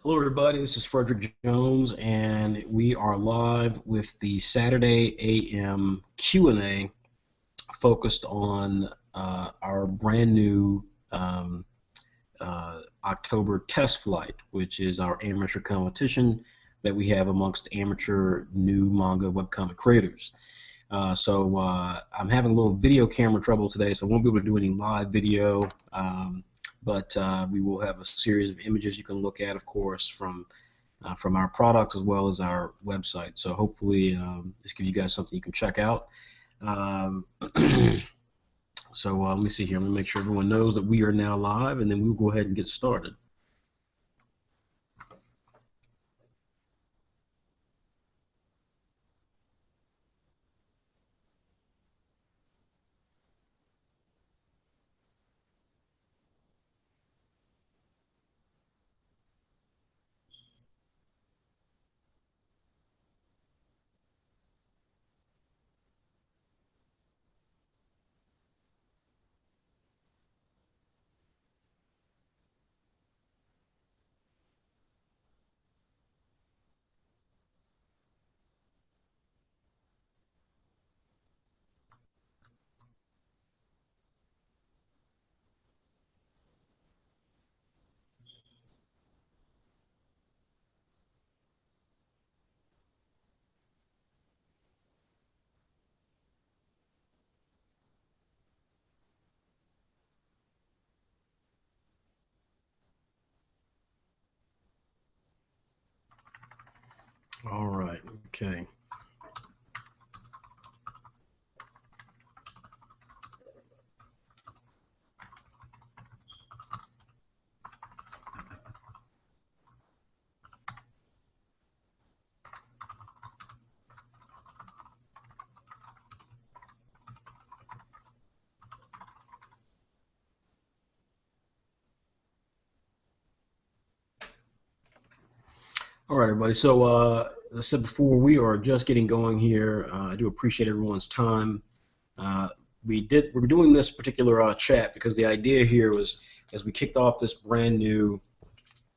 Hello, everybody. This is Frederick Jones, and we are live with the Saturday AM Q&A focused on our brand new October test flight, which is our amateur competition that we have amongst amateur new manga webcomic creators. I'm having a little video camera trouble today, so I won't be able to do any live video. But we will have a series of images you can look at, of course, from our products as well as our website. So hopefully this gives you guys something you can check out. Let me see here. Let me make sure everyone knows that we are now live, and then we'll go ahead and get started. All right. Okay. All right, everybody. As I said before, we are just getting going here. I do appreciate everyone's time. Uh, we're doing this particular chat because the idea here was as we kicked off this brand new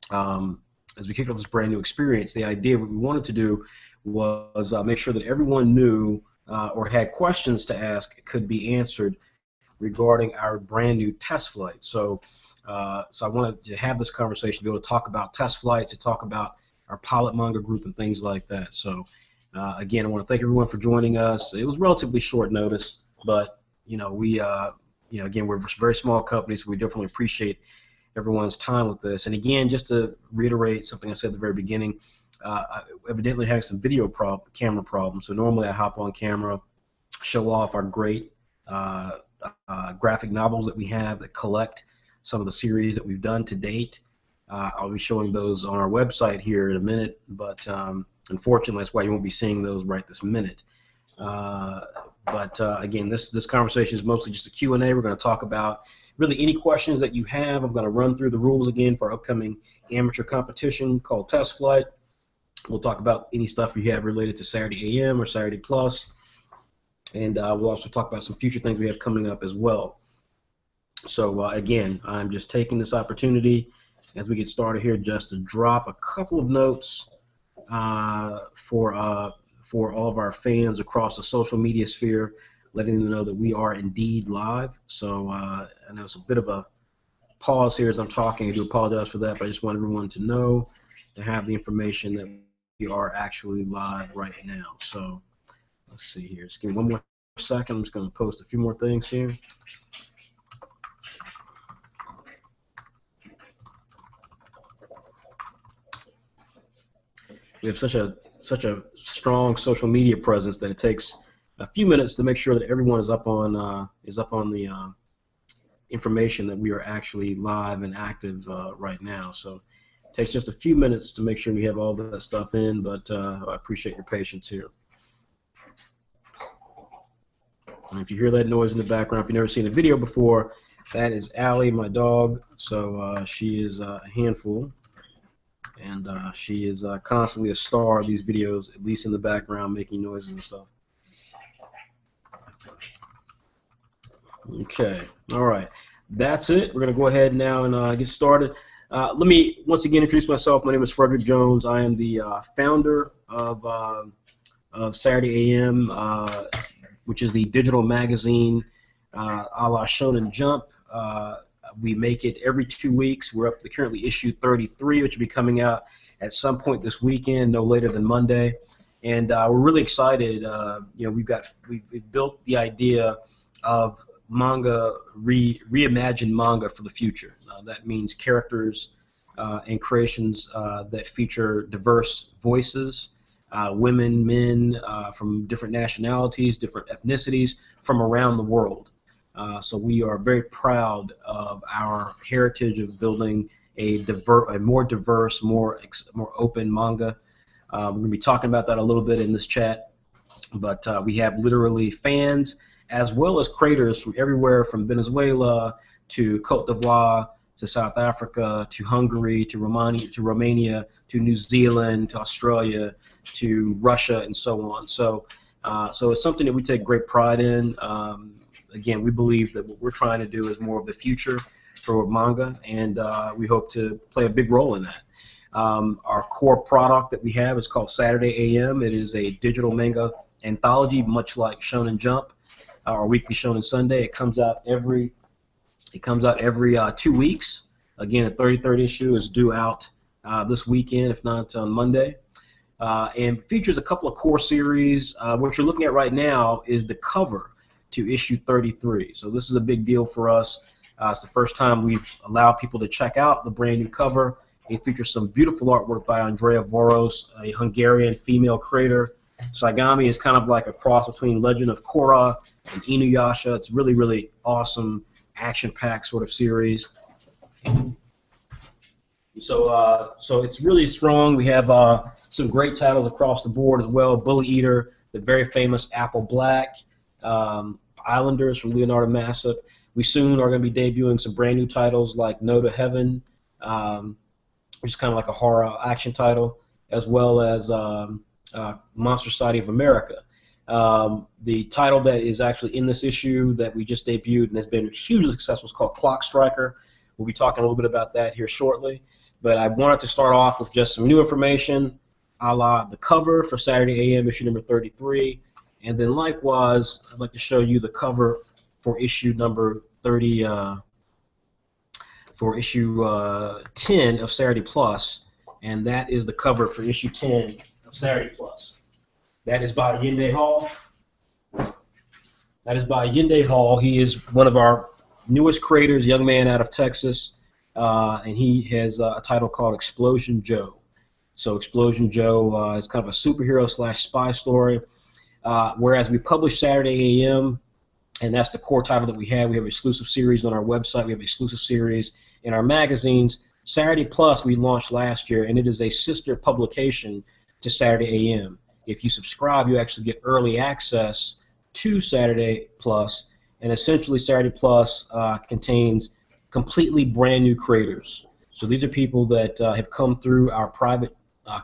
um, experience. The idea what we wanted to do was make sure that everyone knew or had questions to ask could be answered regarding our brand new test flight. So I wanted to have this conversation, to be able to talk about test flights, to talk about our pilot manga group and things like that. Again, I want to thank everyone for joining us. It was relatively short notice, but again, we're a very small company, so we definitely appreciate everyone's time with this. And again, just to reiterate something I said at the very beginning, I evidently having some camera problems. So normally I hop on camera, show off our great graphic novels that we have that collect some of the series that we've done to date. I'll be showing those on our website here in a minute, but unfortunately that's why you won't be seeing those right this minute. Again, this conversation is mostly just a Q&A. We're going to talk about really any questions that you have. I'm going to run through the rules again for our upcoming amateur competition called Test Flight. We'll talk about any stuff you have related to Saturday AM or Saturday Plus, and we'll also talk about some future things we have coming up as well. Again, I'm just taking this opportunity as we get started here just to drop a couple of notes for all of our fans across the social media sphere, letting them know that we are indeed live. I know it's a bit of a pause here as I'm talking. I do apologize for that, but I just want everyone to know, to have the information that we are actually live right now. So let's see here. Just give me one more second. I'm just going to post a few more things here. We have such a strong social media presence that it takes a few minutes to make sure that everyone is up on the information that we are actually live and active right now. So it takes just a few minutes to make sure we have all that stuff in, but I appreciate your patience here. And if you hear that noise in the background, if you've never seen a video before, that is Allie, my dog. So she is a handful. And she is constantly a star of these videos, at least in the background, making noises and stuff. Okay, all right. That's it. We're going to go ahead now and get started. Let me once again introduce myself. My name is Frederick Jones. I am the founder of Saturday AM, which is the digital magazine a la Shonen Jump. We make it every 2 weeks. We're up to currently issue 33, which will be coming out at some point this weekend, no later than Monday. And we're really excited. We've built the idea of manga, reimagined manga for the future. That means characters and creations that feature diverse voices, women, men from different nationalities, different ethnicities from around the world. So we are very proud of our heritage of building a more diverse, more open manga. We're going to be talking about that a little bit in this chat, but we have literally fans as well as creators from everywhere, from Venezuela to Cote d'Ivoire to South Africa to Hungary to Romania to New Zealand to Australia to Russia and so on. So it's something that we take great pride in. Again, we believe that what we're trying to do is more of the future for manga, and we hope to play a big role in that. Our core product that we have is called Saturday AM. It is a digital manga anthology, much like Shonen Jump, our weekly Shonen Sunday. It comes out every 2 weeks. Again, the 33rd issue is due out this weekend, if not on Monday, and features a couple of core series. What you're looking at right now is the cover to issue 33. So this is a big deal for us. It's the first time we've allowed people to check out the brand new cover. It features some beautiful artwork by Andrea Voros, a Hungarian female creator. Saigami is kind of like a cross between Legend of Korra and Inuyasha. It's really, really awesome, action-packed sort of series. So it's really strong. We have some great titles across the board as well. Bully Eater, the very famous Apple Black, Islanders from Leonardo Massip. We soon are going to be debuting some brand new titles like No to Heaven, which is kind of like a horror action title, as well as Monster Society of America. The title that is actually in this issue that we just debuted and has been hugely successful is called Clock Striker. We'll be talking a little bit about that here shortly. But I wanted to start off with just some new information, a la the cover for Saturday AM issue number 33. And then likewise, I'd like to show you the cover for issue number 30, for issue 10 of Saturday Plus, and that is the cover for issue 10 of Saturday Plus. That is by Yende Hall. He is one of our newest creators, young man out of Texas, and he has a title called Explosion Joe. So Explosion Joe is kind of a superhero / spy story. Whereas we publish Saturday AM, and that's the core title that we have. We have exclusive series on our website. We have exclusive series in our magazines. Saturday Plus we launched last year, and it is a sister publication to Saturday AM. If you subscribe, you actually get early access to Saturday Plus, and essentially Saturday Plus contains completely brand new creators. So these are people that have come through our private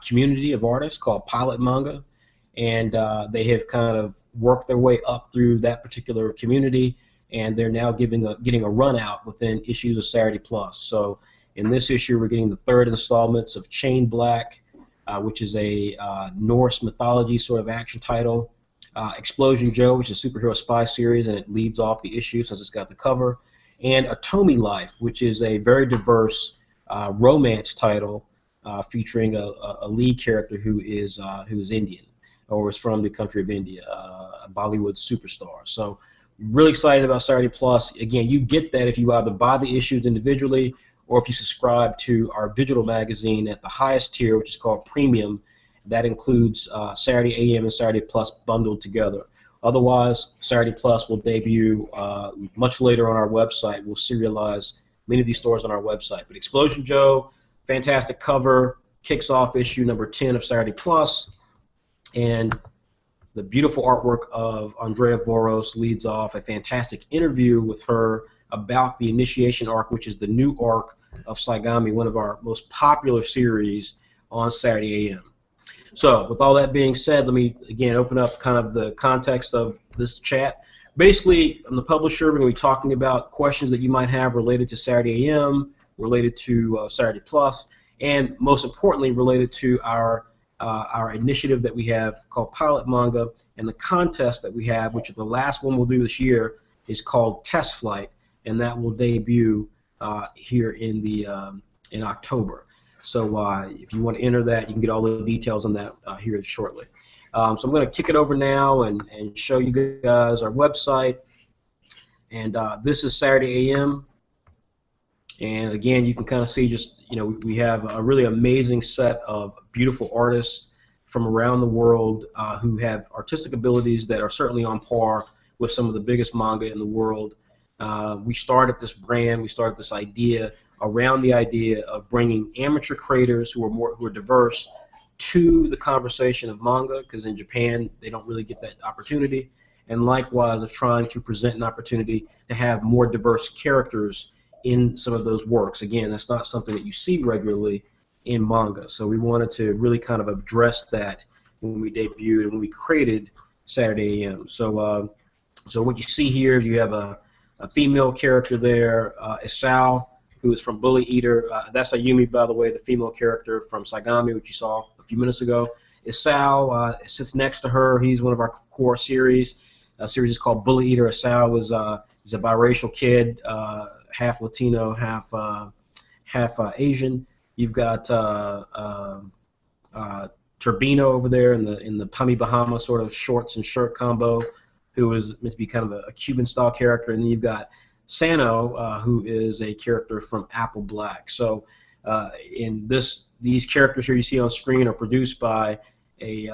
community of artists called Whyt Manga, and they have kind of worked their way up through that particular community, and they're now getting a run out within issues of Saturday Plus. So in this issue, we're getting the third installments of Chain Black, which is a Norse mythology sort of action title. Explosion Joe, which is a superhero spy series, and it leads off the issue since it's got the cover. And Atomi Life, which is a very diverse romance title featuring a lead character who is Indian, or is from the country of India, a Bollywood superstar. So really excited about Saturday Plus. Again, you get that if you either buy the issues individually or if you subscribe to our digital magazine at the highest tier, which is called Premium. That includes Saturday AM and Saturday Plus bundled together. Otherwise, Saturday Plus will debut much later on our website. We'll serialize many of these stories on our website. But Explosion Joe, fantastic cover, kicks off issue number 10 of Saturday Plus. And the beautiful artwork of Andrea Voros leads off a fantastic interview with her about the Initiation arc, which is the new arc of Saigami, one of our most popular series on Saturday AM. So with all that being said, let me again open up kind of the context of this chat. Basically, I'm the publisher. We're going to be talking about questions that you might have related to Saturday AM, related to Saturday Plus, and most importantly related to our initiative that we have called Pilot Manga, and the contest that we have, which is the last one we'll do this year, is called Test Flight, and that will debut here in October. So if you want to enter that, you can get all the details on that here shortly. So I'm going to kick it over now and show you guys our website. And this is Saturday AM. And again, you can kind of see just, we have a really amazing set of beautiful artists from around the world who have artistic abilities that are certainly on par with some of the biggest manga in the world. We started this brand, we started this idea around the idea of bringing amateur creators who are diverse to the conversation of manga, because in Japan they don't really get that opportunity, and likewise of trying to present an opportunity to have more diverse characters in some of those works. Again, that's not something that you see regularly in manga, so we wanted to really kind of address that when we debuted and when we created Saturday AM. So what you see here, you have a female character there, Isao, who is from Bully Eater. That's Ayumi, by the way, the female character from Saigami, which you saw a few minutes ago. Isao sits next to her. He's one of our core series. A series is called Bully Eater. Isao is a biracial kid, half Latino, half Asian. You've got Turbino over there in the Tommy Bahama sort of shorts and shirt combo, who is meant to be kind of a Cuban-style character, and then you've got Sano, who is a character from Apple Black. So these characters here you see on screen are produced by a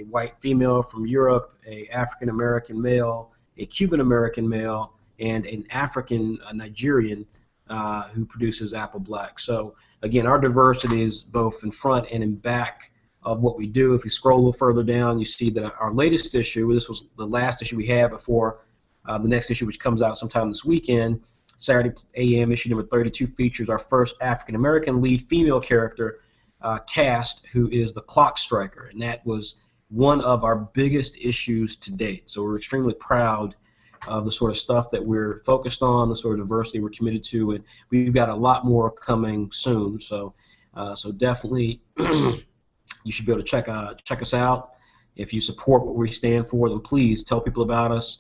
white female from Europe, a African-American male, a Cuban-American male, and an African Nigerian who produces Apple Black. So again, our diversity is both in front and in back of what we do. If you scroll a little further down, you see that our latest issue, this was the last issue we had before the next issue, which comes out sometime this weekend, Saturday AM issue number 32, features our first African-American lead female character cast, who is the Clock Striker, and that was one of our biggest issues to date. So we're extremely proud of the sort of stuff that we're focused on, the sort of diversity we're committed to, and we've got a lot more coming soon. So definitely you should be able to check us out. If you support what we stand for, then please tell people about us.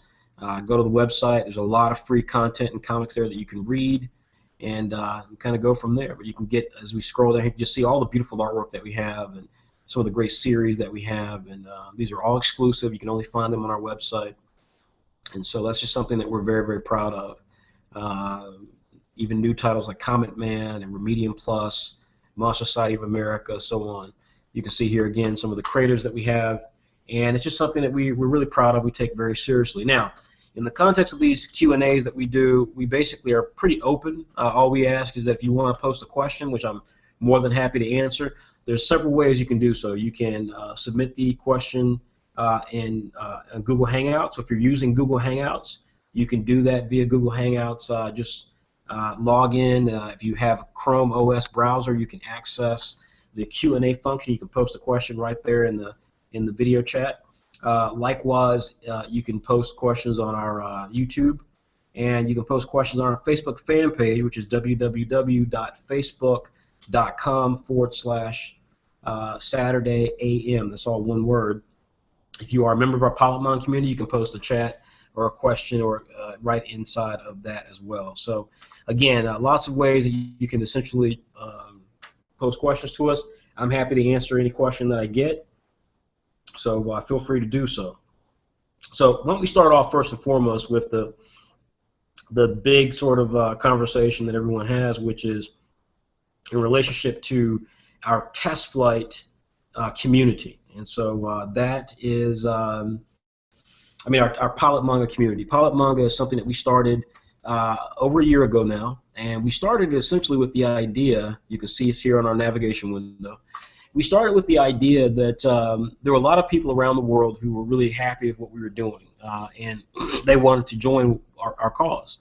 Go to the website. There's a lot of free content and comics there that you can read, and kind of go from there. But you can get, as we scroll down, you can just see all the beautiful artwork that we have and some of the great series that we have. And these are all exclusive. You can only find them on our website. And so that's just something that we're very, very proud of. Even new titles like Comet Man and Remedium Plus, Monster Society of America, so on. You can see here again some of the creators that we have, and it's just something that we're really proud of. We take very seriously. Now, in the context of these Q&As that we do, we basically are pretty open. All we ask is that if you want to post a question, which I'm more than happy to answer, there's several ways you can do so. You can submit the question in Google Hangouts. So if you're using Google Hangouts, you can do that via Google Hangouts. Just log in. If you have a Chrome OS browser, you can access the Q&A function. You can post a question right there in the video chat. Likewise, you can post questions on our YouTube, and you can post questions on our Facebook fan page, which is www.facebook.com/Saturday AM. That's all one word. If you are a member of our Pilot Manga community, you can post a chat or a question or right inside of that as well. So again, lots of ways that you can essentially post questions to us. I'm happy to answer any question that I get, so feel free to do so. So why don't we start off first and foremost with the big sort of conversation that everyone has, which is in relationship to our test flight community. And so that is, our Pilot Manga community. Pilot Manga is something that we started over a year ago now, and we started essentially with the idea, you can see it's here on our navigation window, we started with the idea that there were a lot of people around the world who were really happy with what we were doing, and they wanted to join our cause.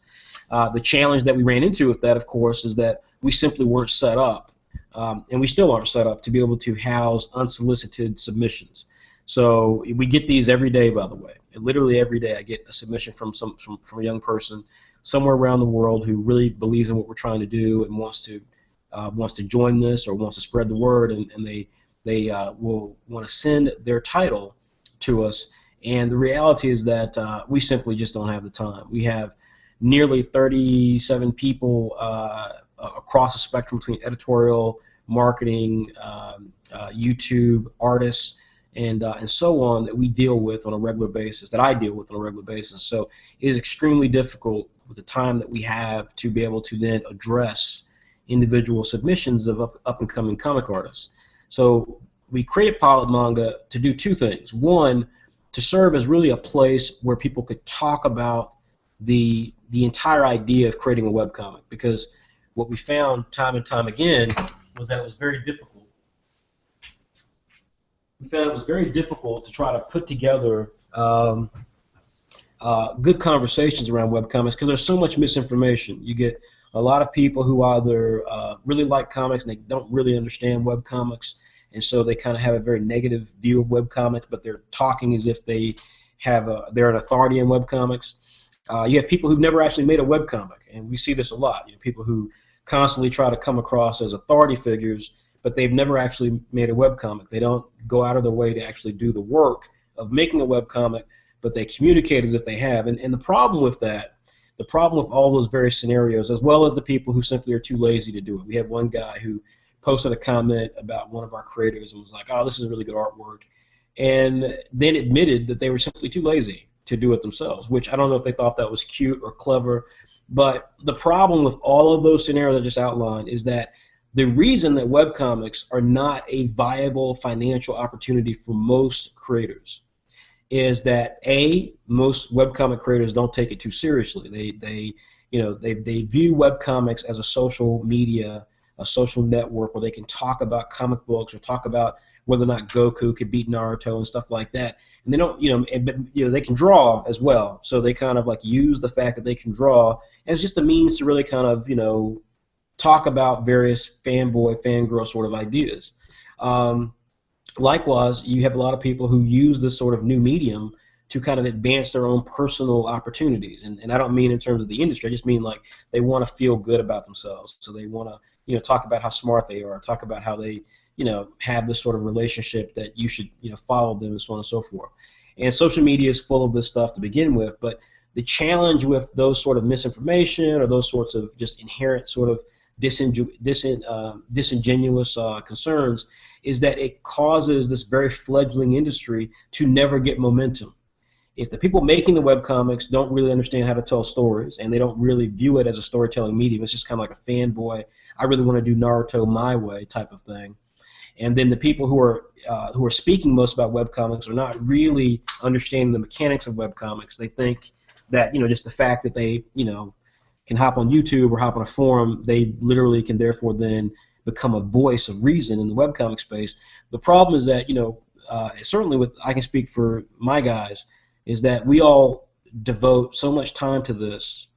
The challenge that we ran into with that, of course, is that we simply weren't set up, and we still aren't set up to be able to house unsolicited submissions. So we get these every day, by the way. Literally every day I get a submission from a young person somewhere around the world who really believes in what we're trying to do and wants to join this or wants to spread the word, and they will want to send their title to us. And the reality is that we simply just don't have the time. We have nearly 37 people across the spectrum between editorial, marketing, YouTube, artists, and so on that we deal with on a regular basis, that I deal with on a regular basis. So it is extremely difficult with the time that we have to be able to then address individual submissions of up-and-coming comic artists. So we created Pilot Manga to do two things. One, to serve as really a place where people could talk about the entire idea of creating a webcomic, because what we found time and time again was that it was very difficult. We found it was very difficult to try to put together good conversations around webcomics because there's so much misinformation. You get a lot of people who either really like comics and they don't really understand webcomics, and so they kind of have a very negative view of webcomics, but they're talking as if they're an authority in webcomics. You have people who've never actually made a webcomic, and we see this a lot. You know, people who constantly try to come across as authority figures, but they've never actually made a webcomic. They don't go out of their way to actually do the work of making a webcomic, but they communicate as if they have. And the problem with that, the problem with all those various scenarios, as well as the people who simply are too lazy to do it. We had one guy who posted a comment about one of our creators and was like, oh, this is really good artwork, and then admitted that they were simply too lazy to do it themselves, which I don't know if they thought that was cute or clever, but the problem with all of those scenarios I just outlined is that the reason that webcomics are not a viable financial opportunity for most creators is that most webcomic creators don't take it too seriously. They view webcomics as a social media, a social network where they can talk about comic books or talk about whether or not Goku could beat Naruto and stuff like that. And they don't, but they can draw as well. So they kind of like use the fact that they can draw as just a means to really kind of, talk about various fanboy, fangirl sort of ideas. Likewise, you have a lot of people who use this sort of new medium to kind of advance their own personal opportunities. And I don't mean in terms of the industry. I just mean like they want to feel good about themselves. So they want to, talk about how smart they are, talk about how they, have this sort of relationship that you should, follow them and so on and so forth. And social media is full of this stuff to begin with, but the challenge with those sort of misinformation or those sorts of just inherent sort of disingenuous concerns is that it causes this very fledgling industry to never get momentum. If the people making the webcomics don't really understand how to tell stories and they don't really view it as a storytelling medium, it's just kind of like a fanboy, I really want to do Naruto my way type of thing. And then the people who are speaking most about webcomics are not really understanding the mechanics of webcomics. They think that just the fact that they can hop on YouTube or hop on a forum, they literally can therefore then become a voice of reason in the webcomic space. The problem is that certainly I can speak for my guys, is that we all devote so much time to this.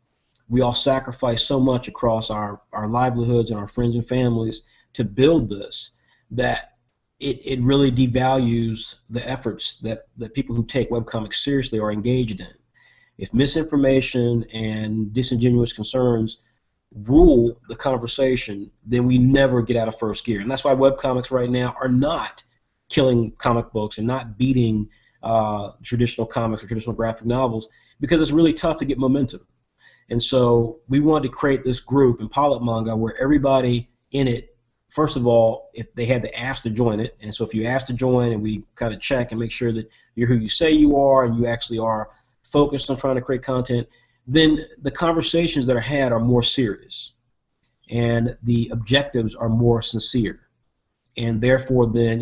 We all sacrifice so much across our livelihoods and our friends and families to build this, that it really devalues the efforts that people who take webcomics seriously are engaged in. If misinformation and disingenuous concerns rule the conversation, then we never get out of first gear. And that's why webcomics right now are not killing comic books and not beating traditional comics or traditional graphic novels, because it's really tough to get momentum. And so we wanted to create this group in Pilot Manga where everybody in it, first of all, if they had to ask to join it, and so if you ask to join and we kind of check and make sure that you're who you say you are and you actually are focused on trying to create content, then the conversations that are had are more serious and the objectives are more sincere. And therefore then,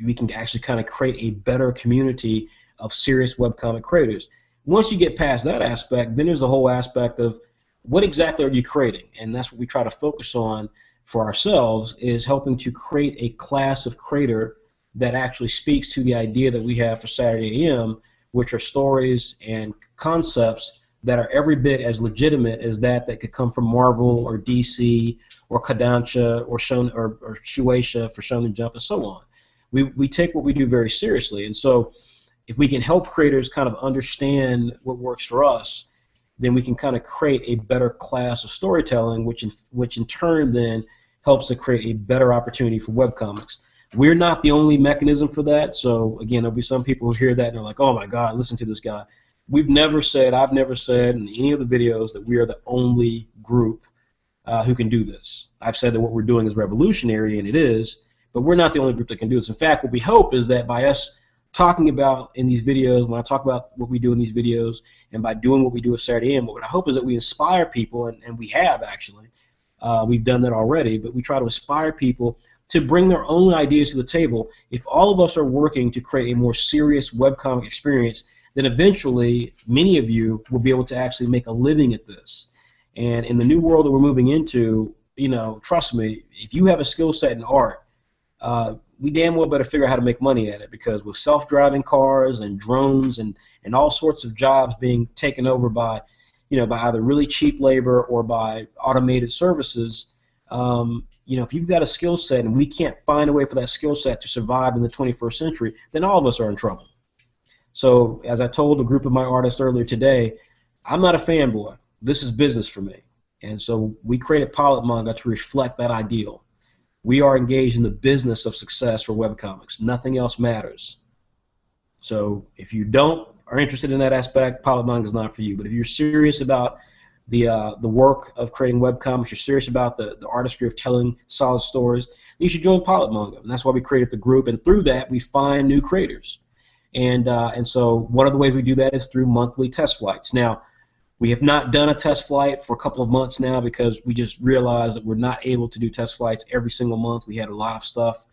we can actually kind of create a better community of serious webcomic creators. Once you get past that aspect, then there's the whole aspect of what exactly are you creating? And that's what we try to focus on for ourselves, is helping to create a class of creator that actually speaks to the idea that we have for Saturday AM, which are stories and concepts that are every bit as legitimate as that could come from Marvel or DC or Kodansha or Shueisha for Shonen Jump and so on. We take what we do very seriously, and so if we can help creators kind of understand what works for us, then we can kind of create a better class of storytelling, which in turn then helps to create a better opportunity for webcomics. We're not the only mechanism for that, so again, there'll be some people who hear that and are like, oh my God, listen to this guy. I've never said in any of the videos that we are the only group who can do this. I've said that what we're doing is revolutionary, and it is, but we're not the only group that can do this. In fact, what we hope is that by us talking about in these videos, when I talk about what we do in these videos, and by doing what we do at Saturday In, what I hope is that we inspire people, and we have actually. We've done that already, but we try to inspire people to bring their own ideas to the table. If all of us are working to create a more serious webcomic experience, then eventually many of you will be able to actually make a living at this. And in the new world that we're moving into, you know, trust me, if you have a skill set in art, we damn well better figure out how to make money at it, because with self-driving cars and drones and all sorts of jobs being taken over by, you know, by either really cheap labor or by automated services, you know, if you've got a skill set and we can't find a way for that skill set to survive in the 21st century, then all of us are in trouble. So, as I told a group of my artists earlier today, I'm not a fanboy. This is business for me. And so we created Whyt Manga to reflect that ideal. We are engaged in the business of success for webcomics. Nothing else matters. So if you are interested in that aspect, Whyt Manga is not for you. But if you're serious about the work of creating webcomics, you're serious about the artistry of telling solid stories, you should join Whyt Manga. And that's why we created the group. And through that, we find new creators. And so one of the ways we do that is through monthly test flights. Now, we have not done a test flight for a couple of months now because we just realized that we're not able to do test flights every single month. We had a lot of stuff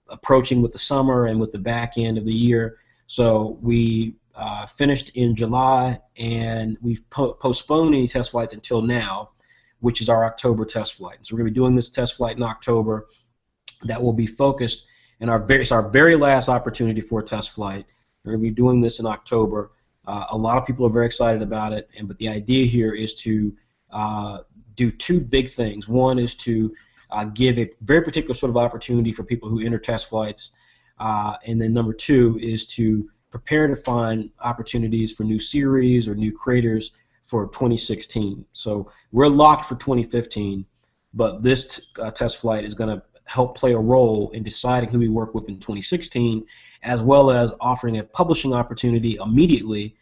approaching with the summer and with the back end of the year. So we finished in July, and we've postponed any test flights until now, which is our October test flight. So we're going to be doing this test flight in October that will be focused, and it's our very last opportunity for a test flight. We're going to be doing this in October. A lot of people are very excited about it, but the idea here is to do two big things. One is to give a very particular sort of opportunity for people who enter test flights, and then number two is to prepare to find opportunities for new series or new creators for 2016. So we're locked for 2015, but this test flight is going to help play a role in deciding who we work with in 2016, as well as offering a publishing opportunity immediately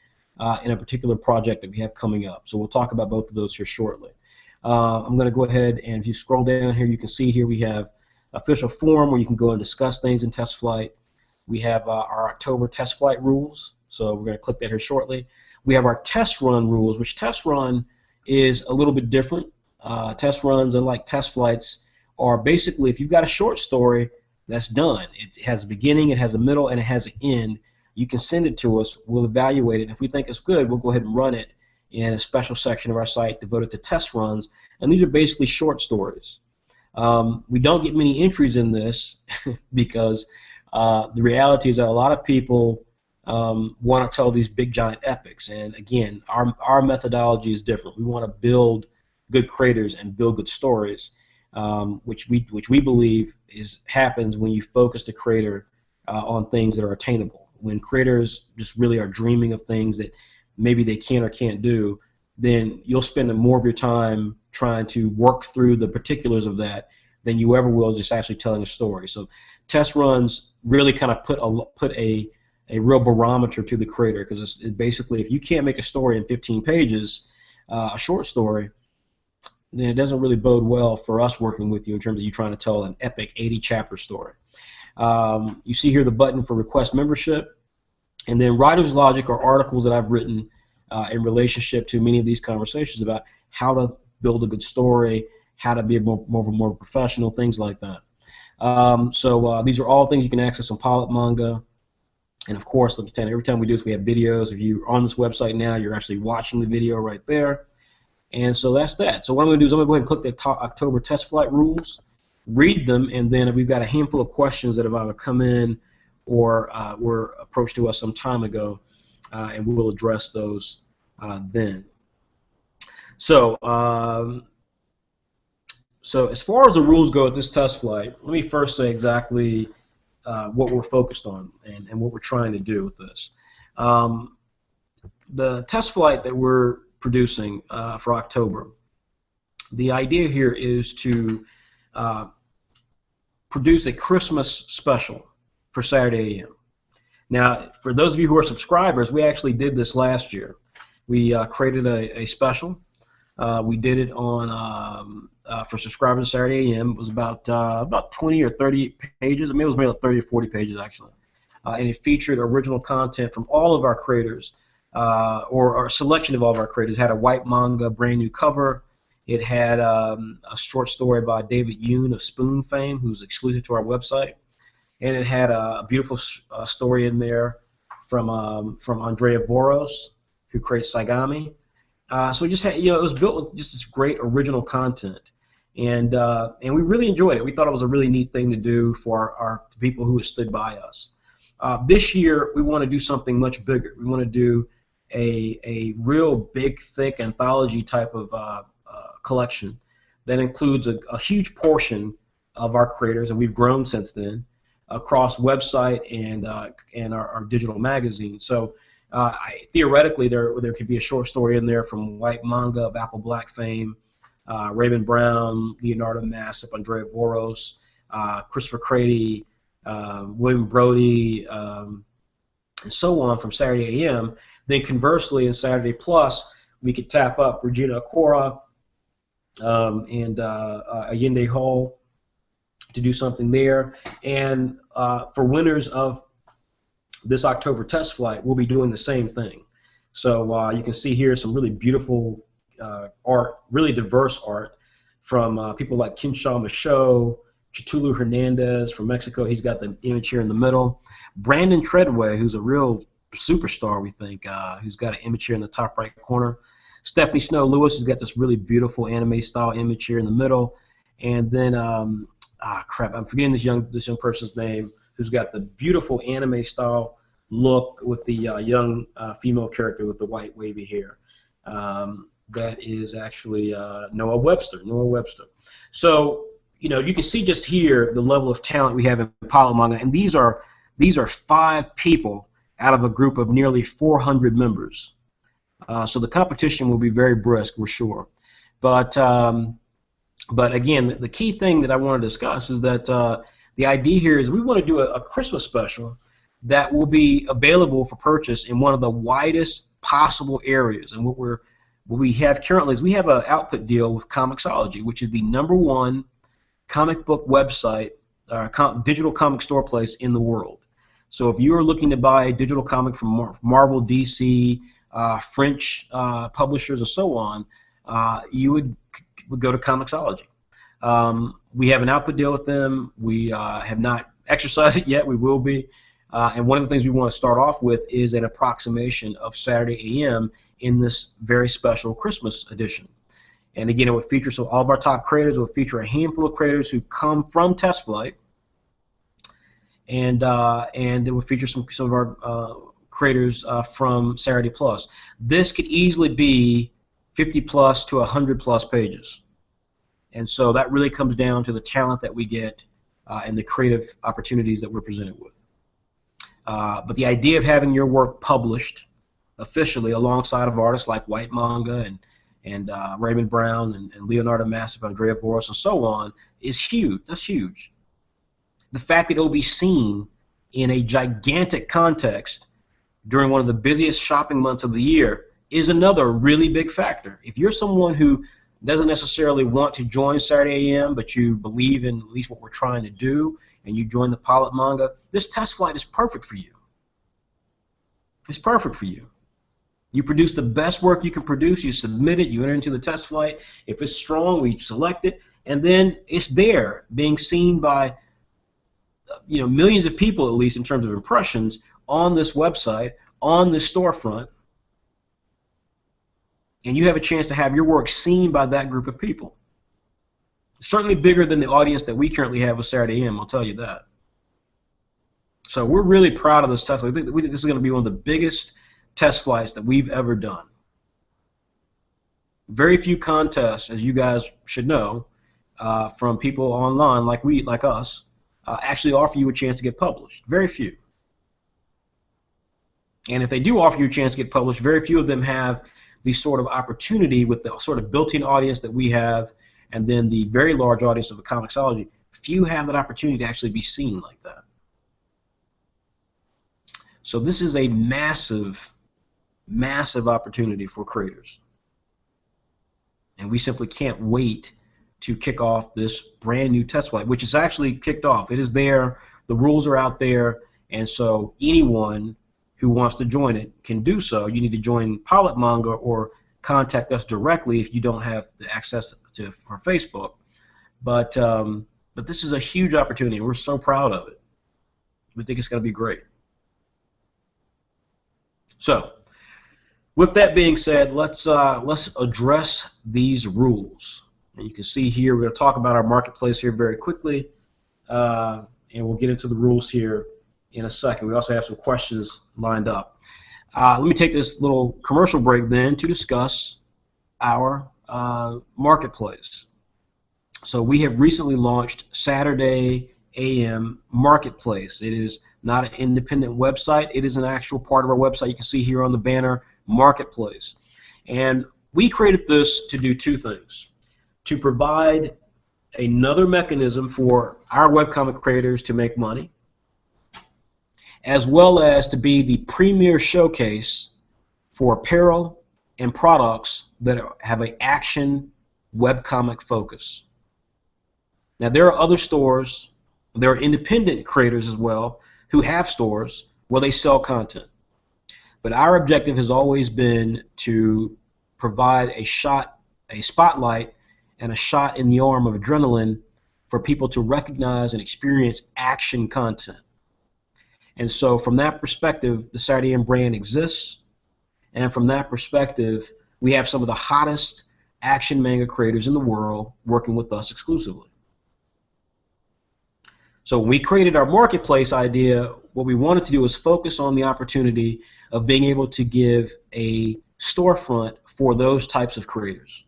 in a particular project that we have coming up. So we'll talk about both of those here shortly. I'm going to go ahead, and if you scroll down here, you can see here we have official forum where you can go and discuss things in test flight. We have our October test flight rules, so we're going to click that here shortly. We have our test run rules, which test run is a little bit different. Test runs, unlike test flights, are basically if you've got a short story that's done. It has a beginning, it has a middle, and it has an end. You can send it to us. We'll evaluate it. If we think it's good, we'll go ahead and run it in a special section of our site devoted to test runs, and these are basically short stories. We don't get many entries in this because the reality is that a lot of people want to tell these big giant epics, and again, our methodology is different. We want to build good creators and build good stories, which we believe happens when you focus the creator on things that are attainable. When creators just really are dreaming of things that maybe they can or can't do, then you'll spend more of your time trying to work through the particulars of that than you ever will just actually telling a story. So test runs really kind of put a real barometer to the creator, because it's basically if you can't make a story in 15 pages, a short story, then it doesn't really bode well for us working with you in terms of you trying to tell an epic 80-chapter story. You see here the button for request membership, and then Writer's Logic are articles that I've written in relationship to many of these conversations about how to build a good story, how to be more professional, things like that. So these are all things you can access on Whyt Manga. And of course, like I said, every time we do this, we have videos. If you're on this website now, you're actually watching the video right there. And so that's that. So what I'm going to do is I'm going to go ahead and click the October test flight rules, read them, and then we've got a handful of questions that have either come in or were approached to us some time ago, and we will address those then. So as far as the rules go at this test flight, let me first say exactly what we're focused on and what we're trying to do with this. The test flight that we're producing for October. The idea here is to produce a Christmas special for Saturday AM. Now, for those of you who are subscribers, we actually did this last year. We created a special. We did it on for subscribers Saturday AM. It was about 20 or 30 pages. I mean, it was maybe like 30 or 40 pages actually, and it featured original content from all of our creators, or a selection of all of our creators. It had a Whyt Manga brand new cover. It had a short story by David Yoon of Spoon fame, who's exclusive to our website, and it had a beautiful story in there from Andrea Voros, who creates Saigami. So it just had, it was built with just this great original content, and we really enjoyed it. We thought it was a really neat thing to do for our people who had stood by us. This year we want to do something much bigger. We want to do a real big, thick anthology type of collection that includes a huge portion of our creators, and we've grown since then, across website and our digital magazine. So theoretically, there could be a short story in there from Whyt Manga of Apple Black fame, Raymond Brown, Leonardo Massip, Andrea Voros, Christopher Crady, William Brody, and so on from Saturday AM. Then conversely, in Saturday Plus, we could tap up Regina Akora and Allende Hall to do something there. And for winners of this October test flight, we'll be doing the same thing. So you can see here some really beautiful art, really diverse art from people like Kinshaw Michaud, Chitulu Hernandez from Mexico. He's got the image here in the middle. Brandon Treadway, who's a real superstar, we think, who's got an image here in the top right corner. Stephanie Snow Lewis has got this really beautiful anime style image here in the middle. And then, crap, I'm forgetting this young person's name, who's got the beautiful anime style look with the young female character with the white wavy hair. That is actually Noah Webster. So, you can see just here the level of talent we have in Pilot Manga, and these are 5 people out of a group of nearly 400 members. So the competition will be very brisk, we're sure. But again, the key thing that I want to discuss is that the idea here is we want to do a Christmas special that will be available for purchase in one of the widest possible areas. And what we have currently is we have an output deal with Comixology, which is the #1 comic book website, digital comic store place in the world. So if you are looking to buy a digital comic from Marvel, DC, French publishers, and so on, you would go to Comixology. We have an output deal with them. We have not exercised it yet. We will be. And one of the things we want to start off with is an approximation of Saturday AM in this very special Christmas edition. And again, it will feature all of our top creators. It will feature a handful of creators who come from Test Flight, and it will feature some of our creators from Saturday Plus. This could easily be 50 plus to 100 plus pages, and so that really comes down to the talent that we get and the creative opportunities that we're presented with. But the idea of having your work published officially alongside of artists like Whyt Manga and Raymond Brown and Leonardo Massip, Andrea Voros, and so on is huge. That's huge. The fact that it will be seen in a gigantic context during one of the busiest shopping months of the year is another really big factor. If you're someone who doesn't necessarily want to join Saturday AM, but you believe in at least what we're trying to do, and you join the Pilot Manga, this test flight is perfect for you. It's perfect for you. You produce the best work you can produce, you submit it, you enter into the test flight. If it's strong, we select it, and then it's there, being seen by millions of people, at least in terms of impressions, on this website, on this storefront, and you have a chance to have your work seen by that group of people. Certainly bigger than the audience that we currently have with Saturday AM, I'll tell you that. So we're really proud of this test flight. We think this is going to be one of the biggest test flights that we've ever done. Very few contests, as you guys should know, from people online like us, actually offer you a chance to get published. Very few. And if they do offer you a chance to get published, very few of them have the sort of opportunity with the sort of built-in audience that we have, and then the very large audience of the Comixology. Few have that opportunity to actually be seen like that. So this is a massive, massive opportunity for creators. And we simply can't wait to kick off this brand new test flight, which is actually kicked off. It is there, the rules are out there, and so anyone who wants to join it can do so. You need to join Whyt Manga or contact us directly if you don't have the access to our Facebook. But this is a huge opportunity, and we're so proud of it. We think it's going to be great. So, with that being said, let's address these rules. And you can see here, we're going to talk about our marketplace here very quickly, and we'll get into the rules here in a second. We also have some questions lined up. Let me take this little commercial break then to discuss our marketplace. So we have recently launched Saturday AM Marketplace. It is not an independent website. It is an actual part of our website. You can see here on the banner, Marketplace. And we created this to do two things. To provide another mechanism for our webcomic creators to make money, as well as to be the premier showcase for apparel and products that have an action webcomic focus. Now, there are other stores, there are independent creators as well who have stores where they sell content. But our objective has always been to provide a spotlight and a shot in the arm of adrenaline for people to recognize and experience action content. And so from that perspective, the Saturday AM brand exists, and from that perspective, we have some of the hottest action manga creators in the world working with us exclusively. So when we created our marketplace idea, what we wanted to do was focus on the opportunity of being able to give a storefront for those types of creators.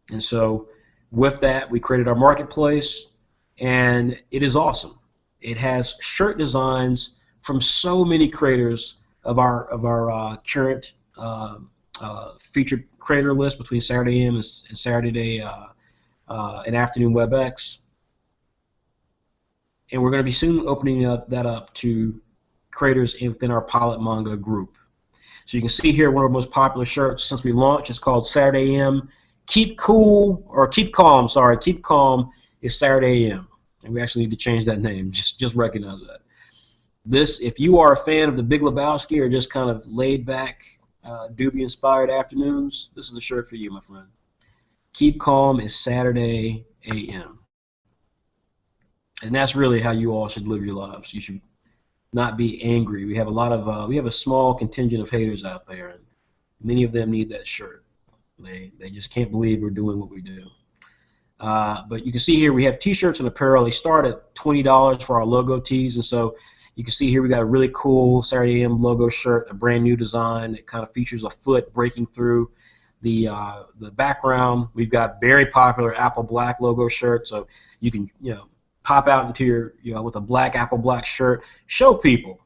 And so with that, we created our marketplace, and it is awesome. It has shirt designs from so many creators of our current featured creator list between Saturday AM and Saturday and Afternoon WebX. And we're going to be soon opening that up to creators within our Whyt Manga group. So you can see here one of our most popular shirts since we launched. It's called Saturday AM. Keep cool, or keep calm, sorry. Keep calm is Saturday AM. And we actually need to change that name. Just recognize that. This, if you are a fan of The Big Lebowski or just kind of laid back, Doobie-inspired afternoons, this is a shirt for you, my friend. Keep calm is Saturday AM. And that's really how you all should live your lives. You should not be angry. We have a small contingent of haters out there, and many of them need that shirt. They just can't believe we're doing what we do. But you can see here we have T-shirts and apparel. They start at $20 for our logo tees, and so you can see here we got a really cool Saturday AM logo shirt, a brand new design. It kind of features a foot breaking through the background. We've got very popular Apple Black logo shirt, so you can pop out into your with a black Apple Black shirt. Show people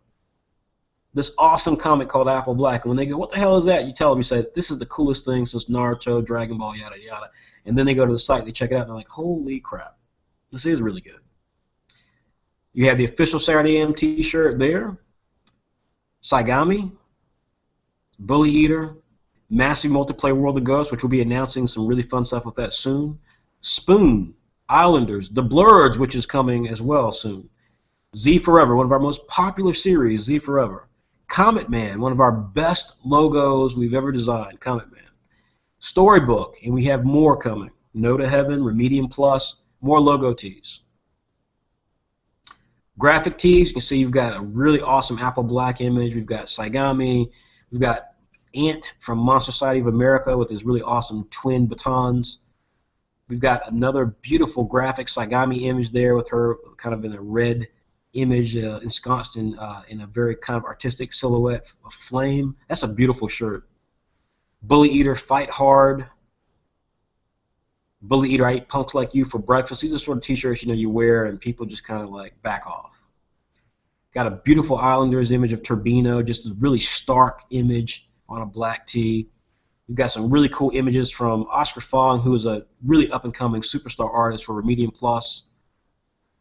this awesome comic called Apple Black, and when they go, what the hell is that? You tell them, you say, this is the coolest thing since Naruto, Dragon Ball, yada yada. And then they go to the site, they check it out, and they're like, holy crap, this is really good. You have the official Saturday AM t-shirt there. Saigami, Bully Eater, Massive Multiplayer World of Ghosts, which we'll be announcing some really fun stuff with that soon. Spoon, Islanders, The Blurreds, which is coming as well soon. Z Forever, one of our most popular series, Z Forever. Comet Man, one of our best logos we've ever designed, Comet Man. Storybook, and we have more coming. No to Heaven, Remedium Plus, more logo tees. Graphic tees, you can see you've got a really awesome Apple Black image. We've got Saigami. We've got Ant from Monster Society of America with his really awesome twin batons. We've got another beautiful graphic Saigami image there with her kind of in a red image ensconced in a very kind of artistic silhouette of flame. That's a beautiful shirt. Bully Eater, Fight Hard. Bully Eater, I Eat Punks Like You for Breakfast. These are sort of t-shirts you wear and people just kind of like back off. Got a beautiful Islanders image of Turbino, just a really stark image on a black tee. We've got some really cool images from Oscar Fong, who is a really up-and-coming superstar artist for Remedium Plus.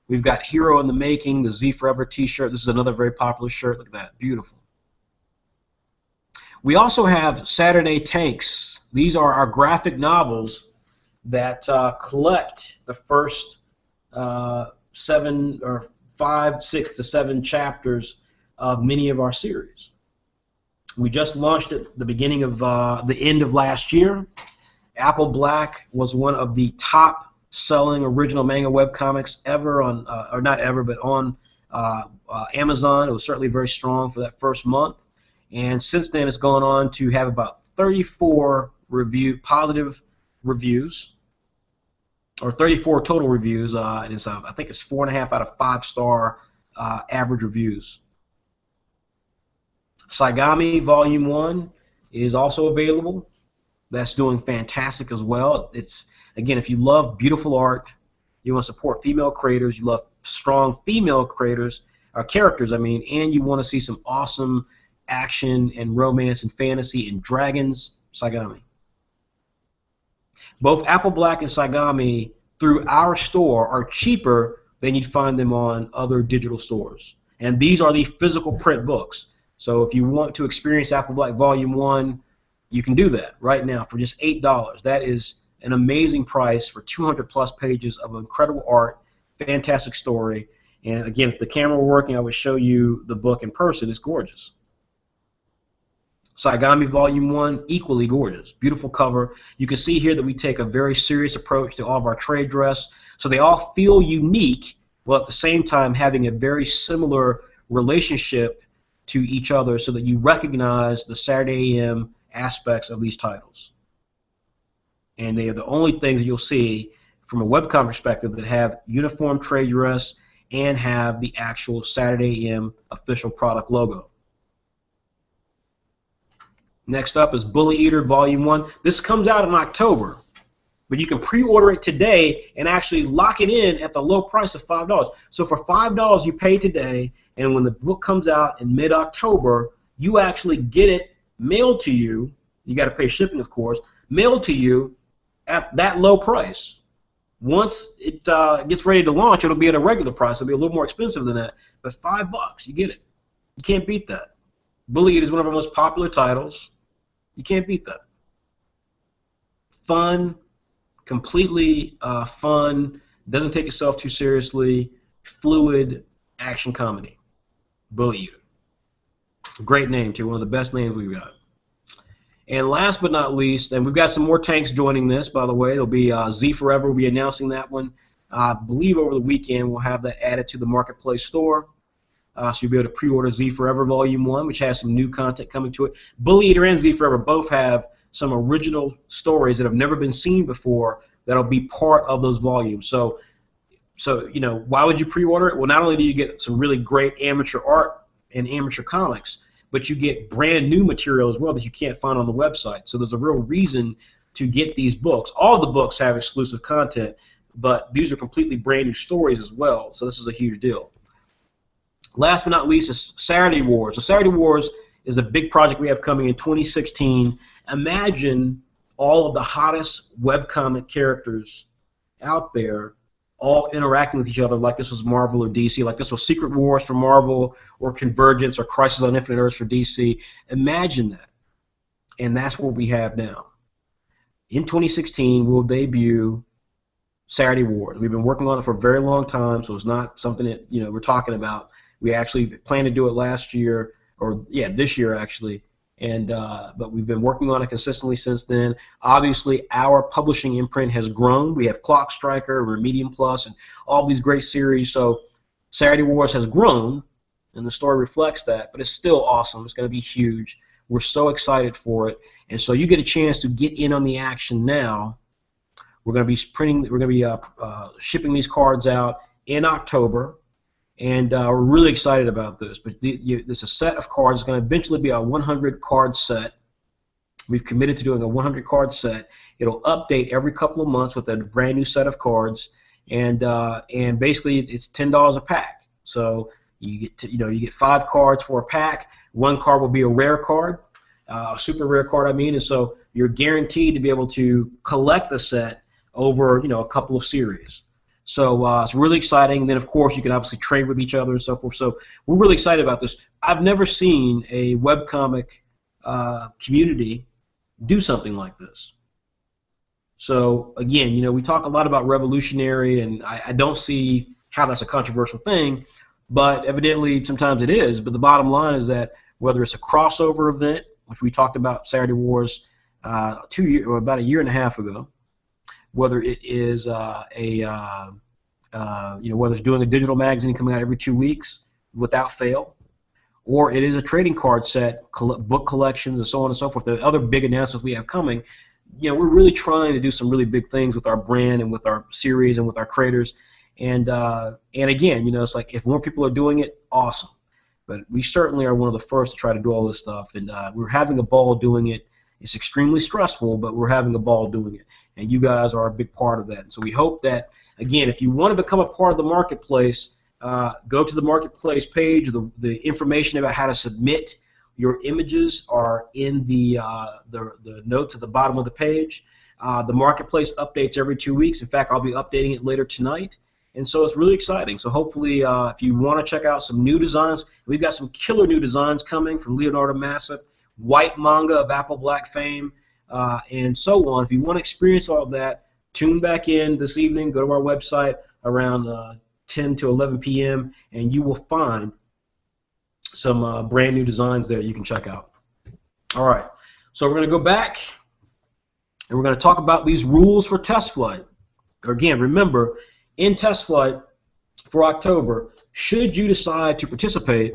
We've got Hero in the Making, the Z Forever t-shirt. This is another very popular shirt. Look at that. Beautiful. We also have Saturday Tanks. These are our graphic novels that collect the first 5, 6 to 7 chapters of many of our series. We just launched at the beginning of the end of last year. Apple Black was one of the top selling original manga webcomics ever on, or not ever, but on Amazon. It was certainly very strong for that first month. And since then, it's gone on to have about 34 positive reviews, or 34 total reviews. I think it's 4.5 out of 5-star average reviews. Saigami Volume 1 is also available. That's doing fantastic as well. It's, again, if you love beautiful art, you want to support female creators, you love strong female creators, characters, and you want to see some awesome action and romance and fantasy and dragons, Saigami. Both Apple Black and Saigami through our store are cheaper than you'd find them on other digital stores. And these are the physical print books. So if you want to experience Apple Black Volume 1, you can do that right now for just $8. That is an amazing price for 200-plus pages of incredible art, fantastic story. And again, if the camera were working, I would show you the book in person. It's gorgeous. Saigami Volume 1, equally gorgeous. Beautiful cover. You can see here that we take a very serious approach to all of our trade dress. So they all feel unique, while at the same time having a very similar relationship to each other, so that you recognize the Saturday AM aspects of these titles. And they are the only things that you'll see from a webcomic perspective that have uniform trade dress and have the actual Saturday AM official product logo. Next up is Bully Eater Volume 1. This comes out in October, but you can pre-order it today and actually lock it in at the low price of $5. So for $5 you pay today, and when the book comes out in mid-October, you actually get it mailed to you. You got to pay shipping, of course, mailed to you at that low price. Once it gets ready to launch, it'll be at a regular price. It'll be a little more expensive than that, but $5, you get it. You can't beat that. Bully Eater is one of our most popular titles. You can't beat that. Fun, completely fun, doesn't take itself too seriously, fluid action comedy. Bully Eater. Great name, too. One of the best names we've got. And last but not least, and we've got some more tanks joining this, by the way. It'll be Z Forever. We'll be announcing that one. I believe over the weekend we'll have that added to the Marketplace store. So you'll be able to pre-order Z Forever Volume 1, which has some new content coming to it. Bully Eater and Z Forever both have some original stories that have never been seen before that'll be part of those volumes. So you know, why would you pre-order it? Well, not only do you get some really great amateur art and amateur comics, but you get brand new material as well that you can't find on the website. So there's a real reason to get these books. All of the books have exclusive content, but these are completely brand new stories as well. So this is a huge deal. Last but not least is Saturday Wars. So Saturday Wars is a big project we have coming in 2016. Imagine all of the hottest webcomic characters out there all interacting with each other like this was Marvel or DC, like this was Secret Wars for Marvel or Convergence or Crisis on Infinite Earths for DC. Imagine that. And that's what we have now. In 2016, we'll debut Saturday Wars. We've been working on it for a very long time, so it's not something that we're talking about. We actually planned to do it last year, or this year actually, and but we've been working on it consistently since then. Obviously, our publishing imprint has grown. We have Clock Striker, Remedium Plus, and all these great series. So Saturday Wars has grown, and the story reflects that. But it's still awesome. It's going to be huge. We're so excited for it, and so you get a chance to get in on the action now. We're going to be printing. We're going to be shipping these cards out in October. And we're really excited about this. But there's a set of cards. It's going to eventually be a 100-card set. We've committed to doing a 100-card set. It'll update every couple of months with a brand new set of cards, and basically it's $10 a pack. So you get 5 cards for a pack. One card will be a rare card. a super rare card, I mean, and so you're guaranteed to be able to collect the set over, you know, a couple of series. So it's really exciting. And then, of course, you can obviously trade with each other and so forth. So we're really excited about this. I've never seen a webcomic community do something like this. So again, you know, we talk a lot about revolutionary, and I don't see how that's a controversial thing, but evidently sometimes it is. But the bottom line is that whether it's a crossover event, which we talked about Saturday Wars about a year and a half ago, whether it is you know, whether it's doing a digital magazine coming out every 2 weeks without fail, or it is a trading card set, book collections, and so on and so forth. The other big announcements we have coming, you know, we're really trying to do some really big things with our brand and with our series and with our creators. And again, you know, it's like if more people are doing it, awesome. But we certainly are one of the first to try to do all this stuff, and we're having a ball doing it. It's extremely stressful, but we're having a ball doing it, and you guys are a big part of that. And so we hope that, again, if you want to become a part of the marketplace, go to the marketplace page. The information about how to submit your images are in the notes at the bottom of the page. The marketplace updates every 2 weeks. In fact, I'll be updating it later tonight. And so it's really exciting. So hopefully, if you want to check out some new designs, we've got some killer new designs coming from Leonardo Massip, Whyt Manga of Apple Black fame, and so on. If you want to experience all of that, tune back in this evening. Go to our website around 10 to 11 p.m. and you will find some brand new designs there you can check out. All right. So we're going to go back and we're going to talk about these rules for test flight. Again, remember, in test flight for October, should you decide to participate,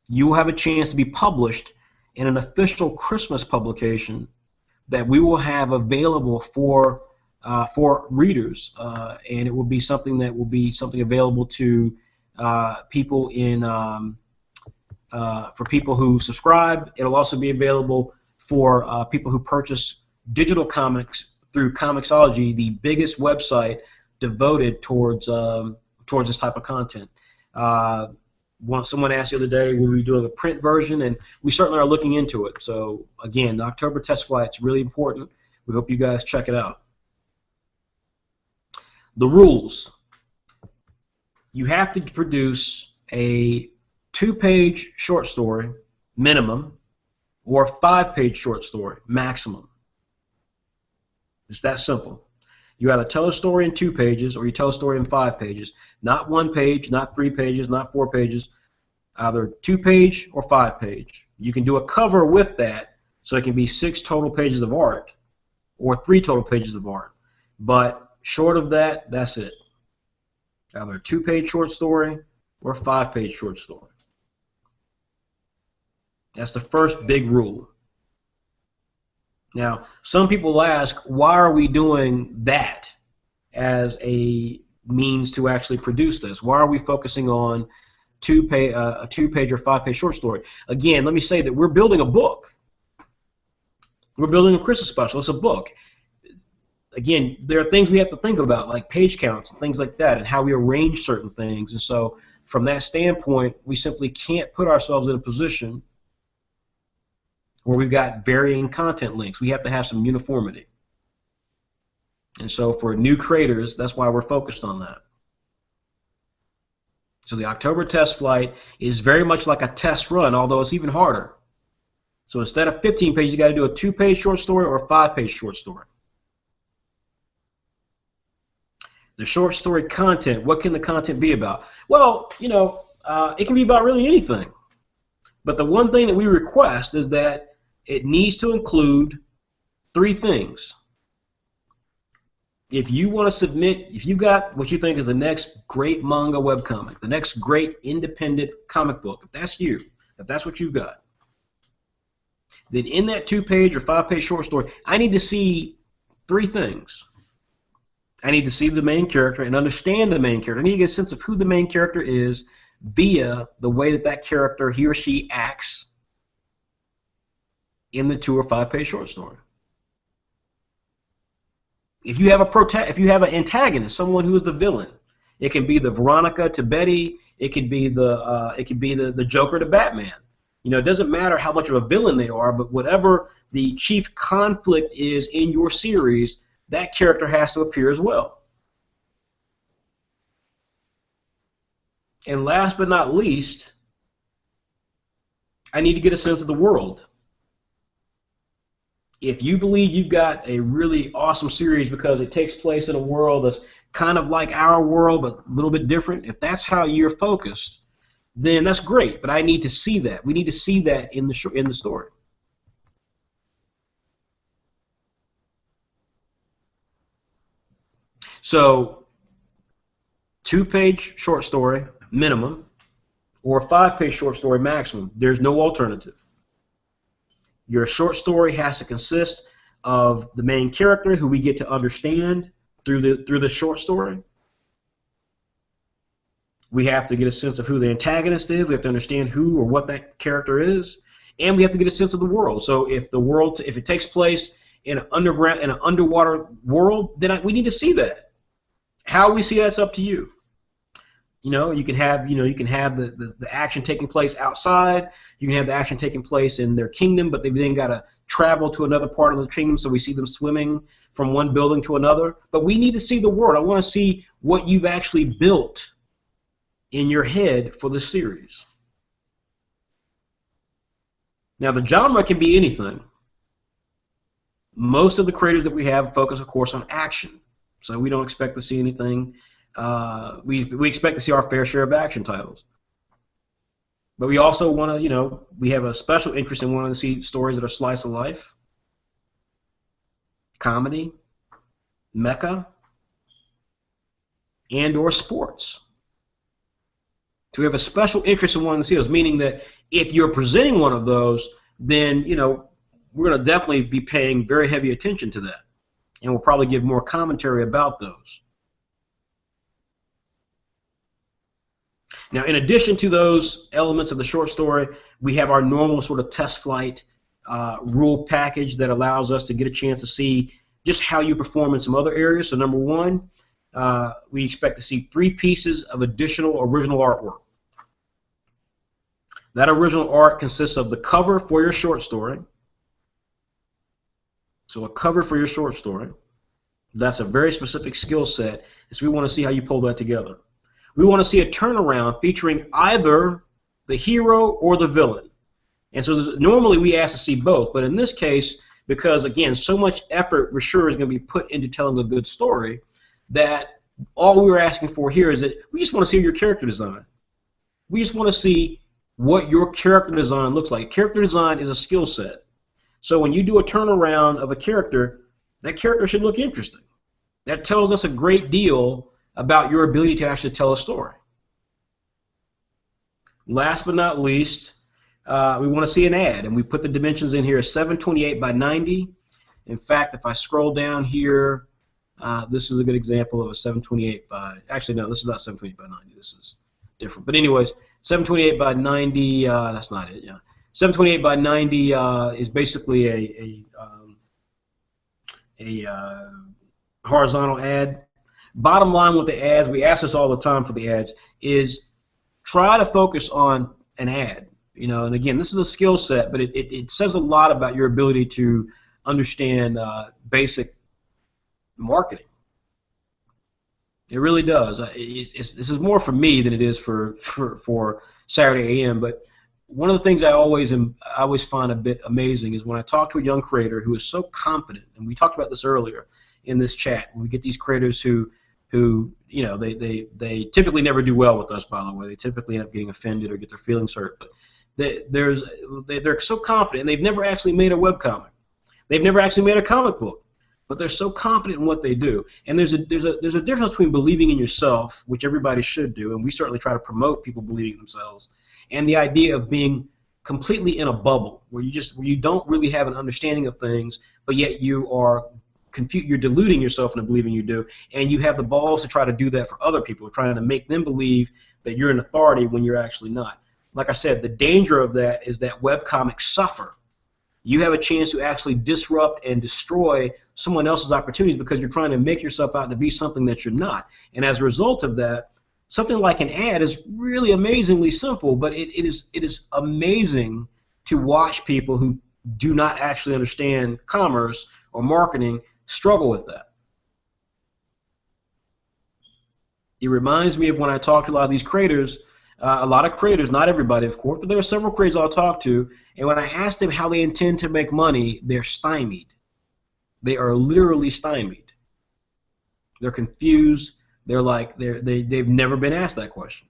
you will have a chance to be published in an official Christmas publication that we will have available for readers, and it will be something available to people for people who subscribe. It'll also be available for people who purchase digital comics through Comixology, the biggest website devoted towards this type of content. Someone asked the other day, will we be doing a print version? And we certainly are looking into it. So again, the October test flight's really important. We hope you guys check it out. The rules. You have to produce a 2-page short story minimum or a 5-page short story maximum. It's that simple. You either tell a story in 2 pages or you tell a story in 5 pages. Not 1 page, not 3 pages, not 4 pages. Either 2-page or 5-page. You can do a cover with that, so it can be 6 total pages of art or 3 total pages of art. But short of that, that's it. Either a 2-page short story or a 5-page short story. That's the first big rule. Now, some people ask, why are we doing that as a means to actually produce this? Why are we focusing on a 2-page or 5-page short story? Again, let me say that we're building a book. We're building a Christmas special. It's a book. Again, there are things we have to think about, like page counts and things like that, and how we arrange certain things. And so, from that standpoint, we simply can't put ourselves in a position where we've got varying content links. We have to have some uniformity. And so for new creators, that's why we're focused on that. So the October test flight is very much like a test run, although it's even harder. So instead of 15 pages, you got to do a 2-page short story or a 5-page short story. The short story content, what can the content be about? Well, you know, it can be about really anything. But the one thing that we request is that it needs to include 3 things. If you want to submit, if you got what you think is the next great manga webcomic, the next great independent comic book, if that's you, if that's what you've got, then in that 2-page or 5-page short story, I need to see 3 things. I need to see the main character and understand the main character. I need to get a sense of who the main character is via the way that that character, he or she, acts in the 2 or 5-page short story. If you have an antagonist, someone who is the villain, it can be the Veronica to Betty. It could be the Joker to Batman. You know, it doesn't matter how much of a villain they are, but whatever the chief conflict is in your series, that character has to appear as well. And last but not least, I need to get a sense of the world. If you believe you've got a really awesome series because it takes place in a world that's kind of like our world but a little bit different, if that's how you're focused, then that's great. But I need to see that. We need to see that in the story. So, 2-page short story minimum, or 5-page short story maximum. There's no alternative. Your short story has to consist of the main character, who we get to understand through the short story. We have to get a sense of who the antagonist is. We have to understand who or what that character is, and we have to get a sense of the world. So if it takes place in an underwater world, then we need to see that. How we see that's up to you. You know, you can have the action taking place outside. You can have the action taking place in their kingdom, but they've then got to travel to another part of the kingdom, so we see them swimming from one building to another. But we need to see the world. I want to see what you've actually built in your head for the series. Now, the genre can be anything. Most of the creators that we have focus, of course, on action, so we don't expect to see anything. We expect to see our fair share of action titles. But we also want to, we have a special interest in wanting to see stories that are slice of life, comedy, mecha, and or sports. So we have a special interest in wanting to see those, meaning that if you're presenting one of those, then, we're going to definitely be paying very heavy attention to that. And we'll probably give more commentary about those. Now, in addition to those elements of the short story, we have our normal sort of test flight rule package that allows us to get a chance to see just how you perform in some other areas. So number one, we expect to see 3 pieces of additional original artwork. That original art consists of the cover for your short story. So a cover for your short story. That's a very specific skill set, and so we want to see how you pull that together. We want to see a turnaround featuring either the hero or the villain. And so normally we ask to see both, but in this case, because again, so much effort we're sure is going to be put into telling a good story, that all we're asking for here is that we just want to see your character design. We just want to see what your character design looks like. Character design is a skill set. So when you do a turnaround of a character, that character should look interesting. That tells us a great deal about your ability to actually tell a story. Last but not least, we want to see an ad, and we put the dimensions in here as 728 by 90. In fact, if I scroll down here, this is a good example of a 728 by, actually no, this is not 728 by 90, this is different. But anyways, 728 by 90, that's not it, yeah. 728 by 90 is basically a horizontal ad. Bottom line with the ads, we ask this all the time for the ads, is try to focus on an ad. And again, this is a skill set, but it says a lot about your ability to understand basic marketing. It really does. This is more for me than it is for Saturday AM, but one of the things I always find a bit amazing is when I talk to a young creator who is so confident, and we talked about this earlier in this chat. We get these creators who they typically never do well with us, by the way. They typically end up getting offended or get their feelings hurt. But they're so confident, and they've never actually made a webcomic. They've never actually made a comic book, but they're so confident in what they do. And there's a difference between believing in yourself, which everybody should do, and we certainly try to promote people believing in themselves, and the idea of being completely in a bubble where you don't really have an understanding of things, but yet you're deluding yourself into believing you do, and you have the balls to try to do that for other people, trying to make them believe that you're an authority when you're actually not. Like I said, the danger of that is that webcomics suffer. You have a chance to actually disrupt and destroy someone else's opportunities because you're trying to make yourself out to be something that you're not. And as a result of that, something like an ad is really amazingly simple, but it is amazing to watch people who do not actually understand commerce or marketing struggle with that. It reminds me of when I talk to a lot of these creators, not everybody, of course, but there are several creators I'll talk to, and when I ask them how they intend to make money, they're stymied. They are literally stymied. They're confused. They've never been asked that question.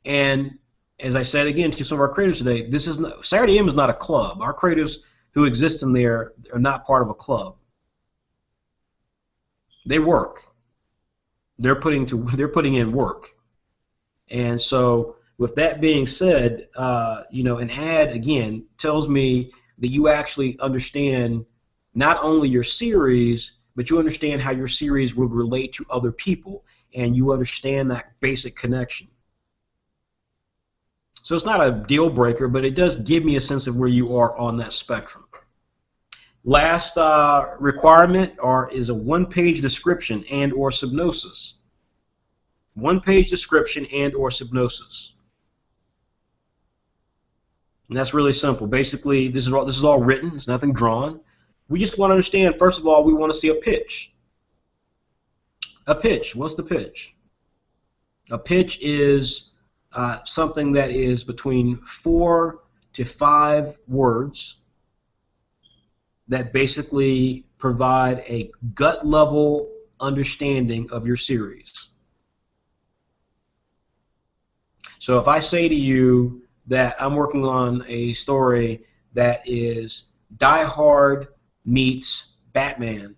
And as I said again to some of our creators today, Saturday M is not a club. Our creators who exist in there are not part of a club. They work. They're putting in work. And so with that being said, an ad again tells me that you actually understand not only your series, but you understand how your series would relate to other people, and you understand that basic connection. So it's not a deal breaker, but it does give me a sense of where you are on that spectrum. Last requirement is a one-page description and or synopsis. One-page description and or synopsis. And that's really simple. Basically, this is all written. It's nothing drawn. We just want to understand, first of all, we want to see a pitch. A pitch. What's the pitch? A pitch is something that is between 4 to 5 words that basically provide a gut level understanding of your series. So if I say to you that I'm working on a story that is Die Hard meets Batman,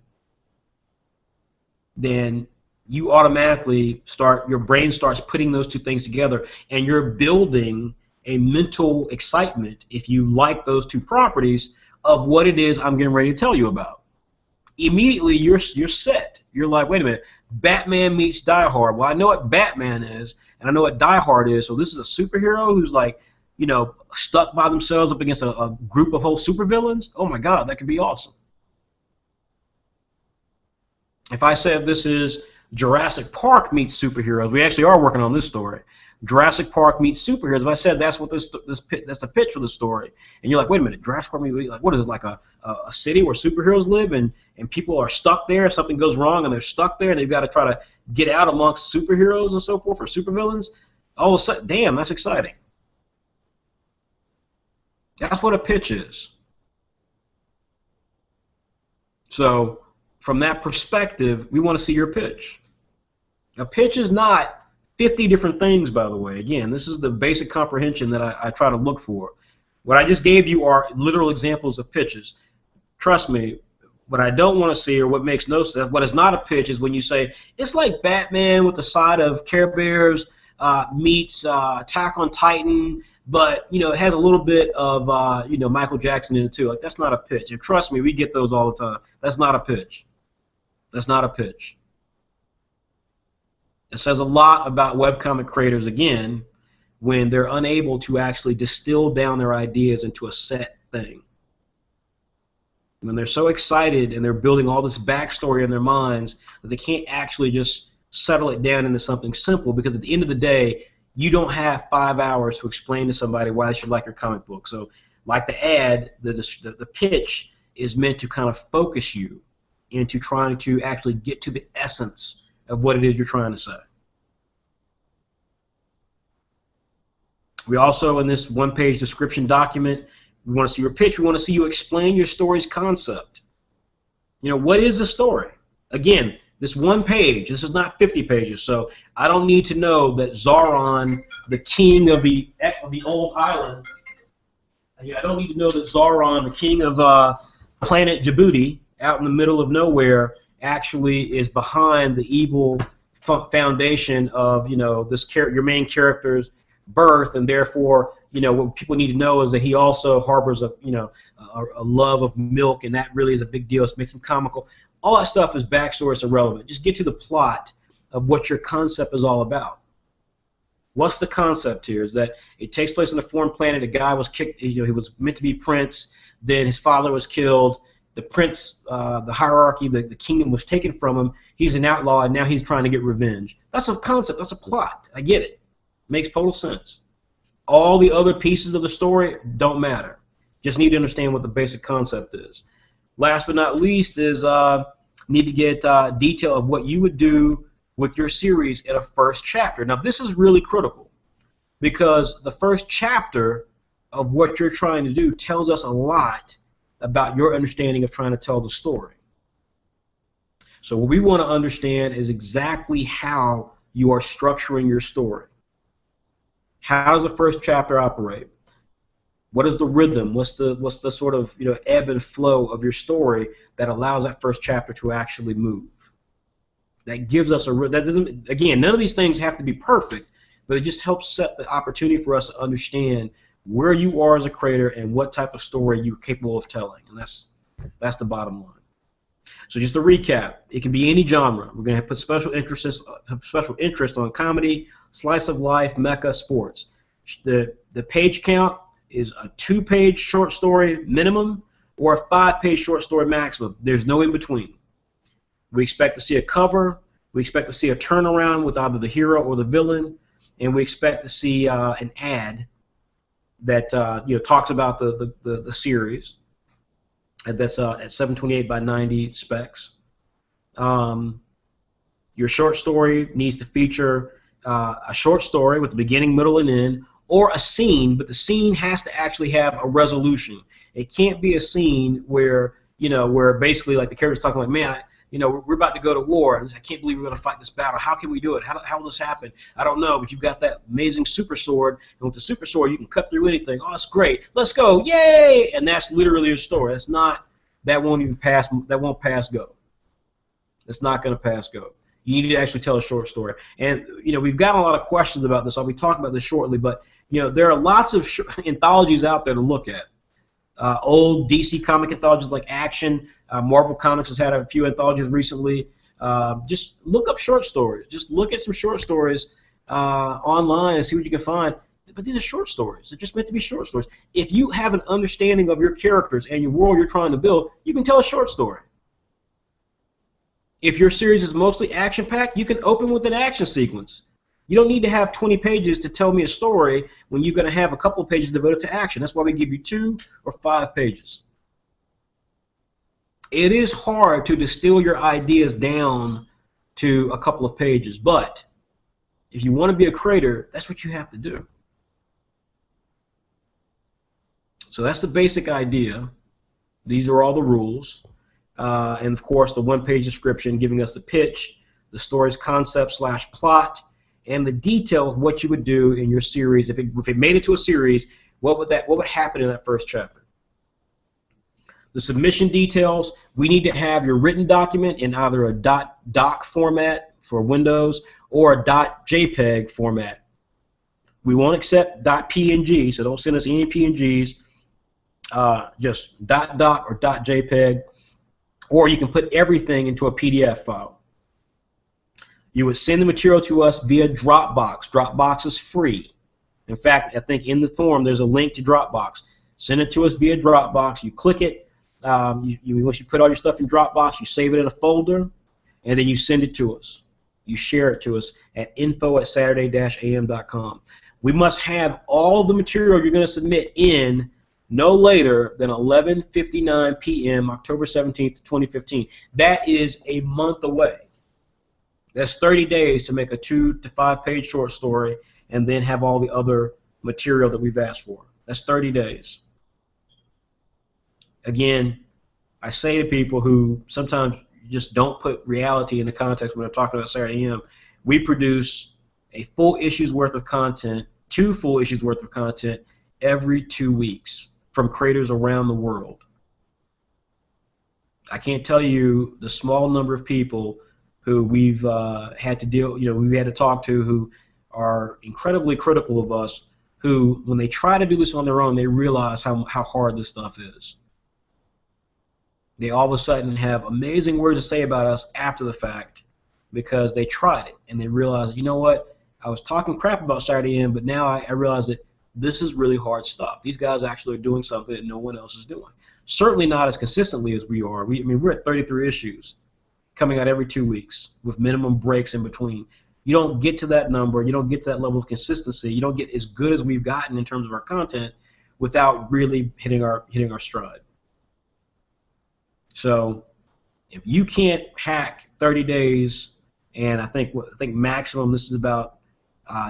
then you automatically your brain starts putting those two things together, and you're building a mental excitement, if you like those two properties, of what it is I'm getting ready to tell you about. Immediately you're set. You're like, wait a minute, Batman meets Die Hard. Well, I know what Batman is, and I know what Die Hard is, so this is a superhero who's like, stuck by themselves up against a group of whole supervillains? Oh my God, that could be awesome. If I said this is Jurassic Park meets superheroes, we actually are working on this story. Jurassic Park meets superheroes. If I said that's what that's the pitch for the story, and you're like, wait a minute, Jurassic Park meets, like, what is it, like a city where superheroes live and people are stuck there, if something goes wrong and they're stuck there and they've got to try to get out amongst superheroes and so forth, or supervillains? All of a sudden, damn, that's exciting. That's what a pitch is. So from that perspective, we want to see your pitch. A pitch is not 50 different things, by the way. Again, this is the basic comprehension that I try to look for. What I just gave you are literal examples of pitches. Trust me, what I don't want to see, or what makes no sense, what is not a pitch, is when you say, it's like Batman with the side of Care Bears meets Attack on Titan, but it has a little bit of Michael Jackson in it too. Like, that's not a pitch. And trust me, we get those all the time. That's not a pitch. That's not a pitch. It says a lot about webcomic creators, again, when they're unable to actually distill down their ideas into a set thing. When they're so excited and they're building all this backstory in their minds that they can't actually just settle it down into something simple, because at the end of the day, you don't have 5 hours to explain to somebody why they should like your comic book. So like the ad, the pitch is meant to kind of focus you into trying to actually get to the essence of what it is you're trying to say. We also, in this one-page description document, we want to see your pitch. We want to see you explain your story's concept. What is the story? Again, this one page, this is not 50 pages, so I don't need to know that Zauron, the king of the old island, I don't need to know that Zauron, the king of planet Djibouti, out in the middle of nowhere, actually is behind the evil foundation of your main character's birth, and therefore what people need to know is that he also harbors a love of milk, and that really is a big deal. It makes him comical. All that stuff is backstory. It's irrelevant. Just get to the plot of what your concept is all about. What's the concept here? Is that it takes place on a foreign planet. A guy was kicked. He was meant to be prince. Then his father was killed. The prince, the hierarchy, the kingdom was taken from him. He's an outlaw, and now he's trying to get revenge. That's a concept. That's a plot. I get it. Makes total sense. All the other pieces of the story don't matter. Just need to understand what the basic concept is. Last but not least is need to get detail of what you would do with your series in a first chapter. Now this is really critical because the first chapter of what you're trying to do tells us a lot about your understanding of trying to tell the story. So what we want to understand is exactly how you are structuring your story. How does the first chapter operate? What is the rhythm? What's the sort of ebb and flow of your story that allows that first chapter to actually move? That gives us that doesn't, again, none of these things have to be perfect, but it just helps set the opportunity for us to understand where you are as a creator and what type of story you're capable of telling, and that's the bottom line. So just to recap, it can be any genre. We're going to put special interest on comedy, slice of life, mecha, sports. The page count is a 2-page short story minimum or a 5-page short story maximum. There's no in between. We expect to see a cover. We expect to see a turnaround with either the hero or the villain, and we expect to see an ad that talks about the series. And that's at 728 by 90 specs. Your short story needs to feature a short story with the beginning, middle, and end, or a scene, but the scene has to actually have a resolution. It can't be a scene where where basically like the character's talking like, man, we're about to go to war, and I can't believe we're going to fight this battle. How can we do it? How will this happen? I don't know, but you've got that amazing super sword, and with the super sword you can cut through anything. Oh, it's great. Let's go. Yay! And that's literally your story. That's not, that won't pass go. It's not going to pass go. You need to actually tell a short story. And we've got a lot of questions about this. I'll be talking about this shortly, but there are lots of anthologies out there to look at. Old DC comic anthologies like Action, Marvel Comics has had a few anthologies recently. Just look up short stories. Just look at some short stories online and see what you can find. But these are short stories. They're just meant to be short stories. If you have an understanding of your characters and your world you're trying to build, you can tell a short story. If your series is mostly action-packed, you can open with an action sequence. You don't need to have 20 pages to tell me a story when you're going to have a couple of pages devoted to action. That's why we give you 2 or 5 pages. It is hard to distill your ideas down to a couple of pages, but if you want to be a creator, that's what you have to do. So that's the basic idea. These are all the rules. And of course, the 1-page description giving us the pitch, the story's concept / plot, and the details of what you would do in your series. If it made it to a series, what would happen in that first chapter? The submission details, we need to have your written document in either a .doc format for Windows or a .jpeg format. We won't accept .png, so don't send us any PNGs. Just .doc or .jpeg, or you can put everything into a PDF file. You would send the material to us via Dropbox. Dropbox is free. In fact, I think in the form there's a link to Dropbox. Send it to us via Dropbox. You click it. Once you put all your stuff in Dropbox, you save it in a folder, and then you send it to us. You share it to us at info@saturday-am.com. We must have all the material you're going to submit in no later than 11:59 p.m. October 17th, 2015. That is a month away. That's 30 days to make a 2 to 5 page short story and then have all the other material that we've asked for. That's 30 days. Again, I say to people who sometimes just don't put reality in the context when they're talking about Saturday AM, we produce a full issue's worth of content, 2 full issues worth of content every 2 weeks from creators around the world. I can't tell you the small number of people who we've had to talk to who are incredibly critical of us, who, when they try to do this on their own, they realize how hard this stuff is. They all of a sudden have amazing words to say about us after the fact because they tried it and they realized, you know what, I was talking crap about Saturday AM, but now I realize that this is really hard stuff. These guys actually are doing something that no one else is doing. Certainly not as consistently as we are. We're at 33 issues coming out every 2 weeks with minimum breaks in between. You don't get to that number. You don't get to that level of consistency. You don't get as good as we've gotten in terms of our content without really hitting our stride. So if you can't hack 30 days, and I think maximum this is about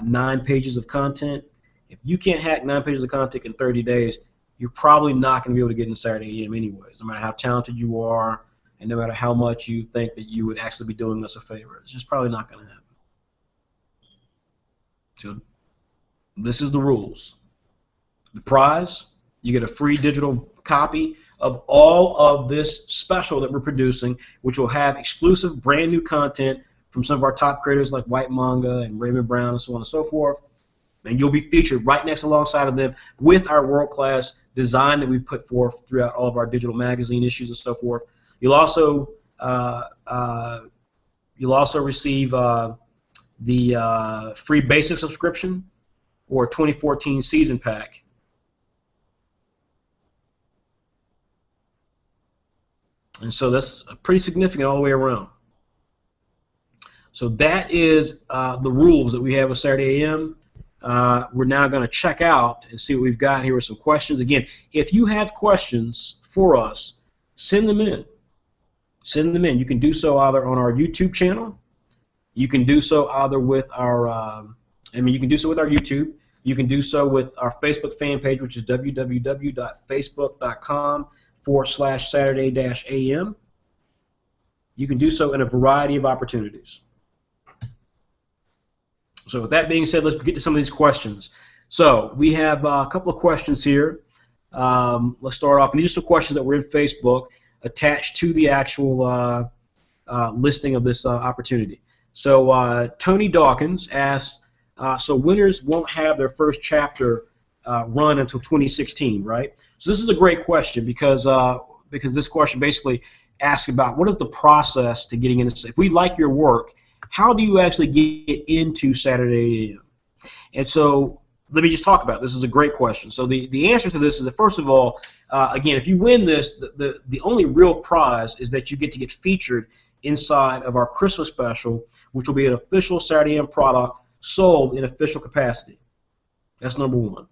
9 pages of content. If you can't hack 9 pages of content in 30 days, you're probably not going to be able to get into Saturday AM anyways, no matter how talented you are and no matter how much you think that you would actually be doing us a favor. It's just probably not going to happen. So this is the rules. The prize, you get a free digital copy of all of this special that we're producing, which will have exclusive brand new content from some of our top creators like Whyt Manga and Raymond Brown and so on and so forth. And you'll be featured right next alongside of them with our world-class design that we put forth throughout all of our digital magazine issues and so forth. You'll also receive the free basic subscription or 2014 season pack. And so that's pretty significant all the way around. So that is the rules that we have with Saturday AM. We're now going to check out and see what we've got. Here are some questions. Again, if you have questions for us, send them in. Send them in. You can do so either on our YouTube channel. You can do so either with our, you can do so with our YouTube. You can do so with our Facebook fan page, which is www.facebook.com/Saturday-AM. You can do so in a variety of opportunities. So with that being said, let's get to some of these questions. So we have a couple of questions here. Let's start off. And these are some questions that were in Facebook attached to the actual listing of this opportunity. So Tony Dawkins asks, so winners won't have their first chapter run until 2016, right? So this is a great question because this question basically asks about what is the process to getting into. If we like your work, how do you actually get into Saturday AM? And so let me just talk about it. This is a great question. So the answer to this is that, first of all, again, if you win this, the only real prize is that you get to get featured inside of our Christmas special, which will be an official Saturday AM product sold in official capacity. That's number one.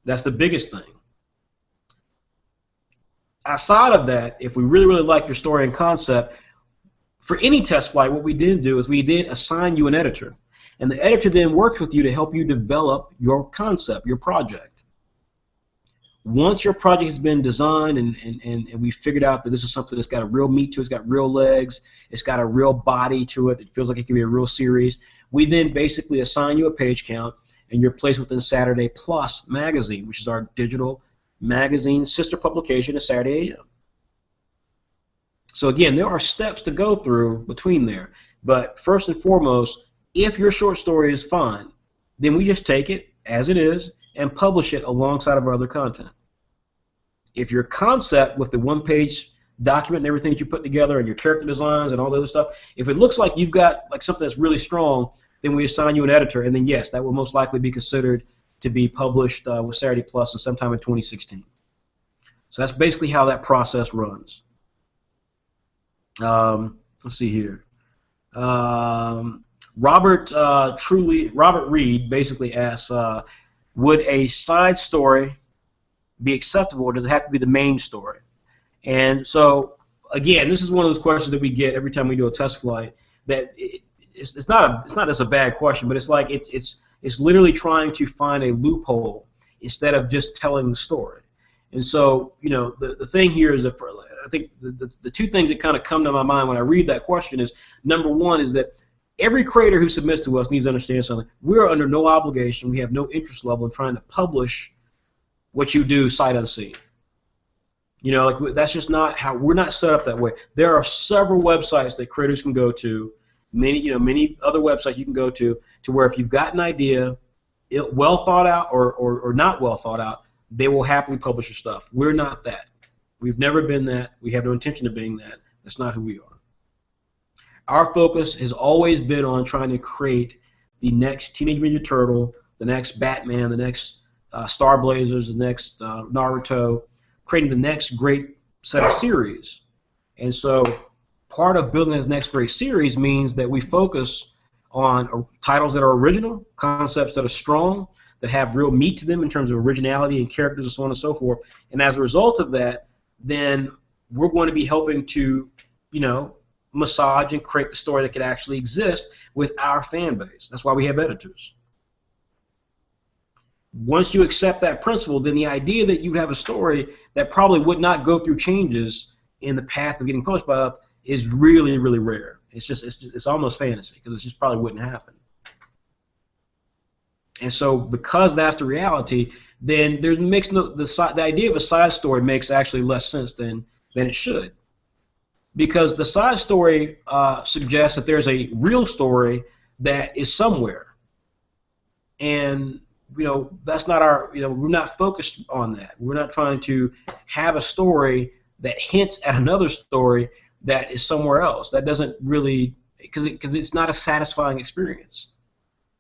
That's the biggest thing. Outside of that, if we really, really like your story and concept, for any test flight, what we did do is we did assign you an editor. And the editor then works with you to help you develop your concept, your project. Once your project has been designed and we figured out that this is something that's got a real meat to it, it's got real legs, it's got a real body to it, it feels like it could be a real series, we then basically assign you a page count and you're placed within Saturday Plus magazine, which is our digital magazine sister publication of Saturday AM. So again, there are steps to go through between there. But first and foremost, if your short story is fine, then we just take it as it is and publish it alongside of our other content. If your concept with the one-page document and everything that you put together and your character designs and all the other stuff, if it looks like you've got like something that's really strong, then we assign you an editor, and then yes, that will most likely be considered to be published with Saturday Plus sometime in 2016. So that's basically how that process runs. Let's see here. Robert Reed basically asks, would a side story be acceptable, or does it have to be the main story? And so, again, this is one of those questions that we get every time we do a test flight. That it's not just a bad question, but it's like it's literally trying to find a loophole instead of just telling the story. And so, you know, the thing here is that I think the two things that kind of come to my mind when I read that question is, number one is that every creator who submits to us needs to understand something. We're under no obligation. We have no interest level in trying to publish what you do sight unseen. You know, like that's just not how we're not set up that way. There are several websites that creators can go to, many other websites you can go to where if you've got an idea, well thought out or not well thought out, they will happily publish your stuff. We're not that. We've never been that. We have no intention of being that. That's not who we are. Our focus has always been on trying to create the next Teenage Mutant Ninja Turtle, the next Batman, the next Star Blazers, the next Naruto, creating the next great set of series. And so part of building this next great series means that we focus on titles that are original, concepts that are strong, that have real meat to them in terms of originality and characters and so on and so forth. And as a result of that, then we're going to be helping to, you know, massage and create the story that could actually exist with our fan base. That's why we have editors. Once you accept that principle, then the idea that you have a story that probably would not go through changes in the path of getting published by us is really, really rare. It's almost fantasy, because it just probably wouldn't happen. And so, because that's the reality, then there makes the idea of a side story makes actually less sense than it should, because the side story suggests that there's a real story that is somewhere, and you know, that's not our, you know, we're not focused on that. We're not trying to have a story that hints at another story that is somewhere else. That doesn't really, because it's not a satisfying experience.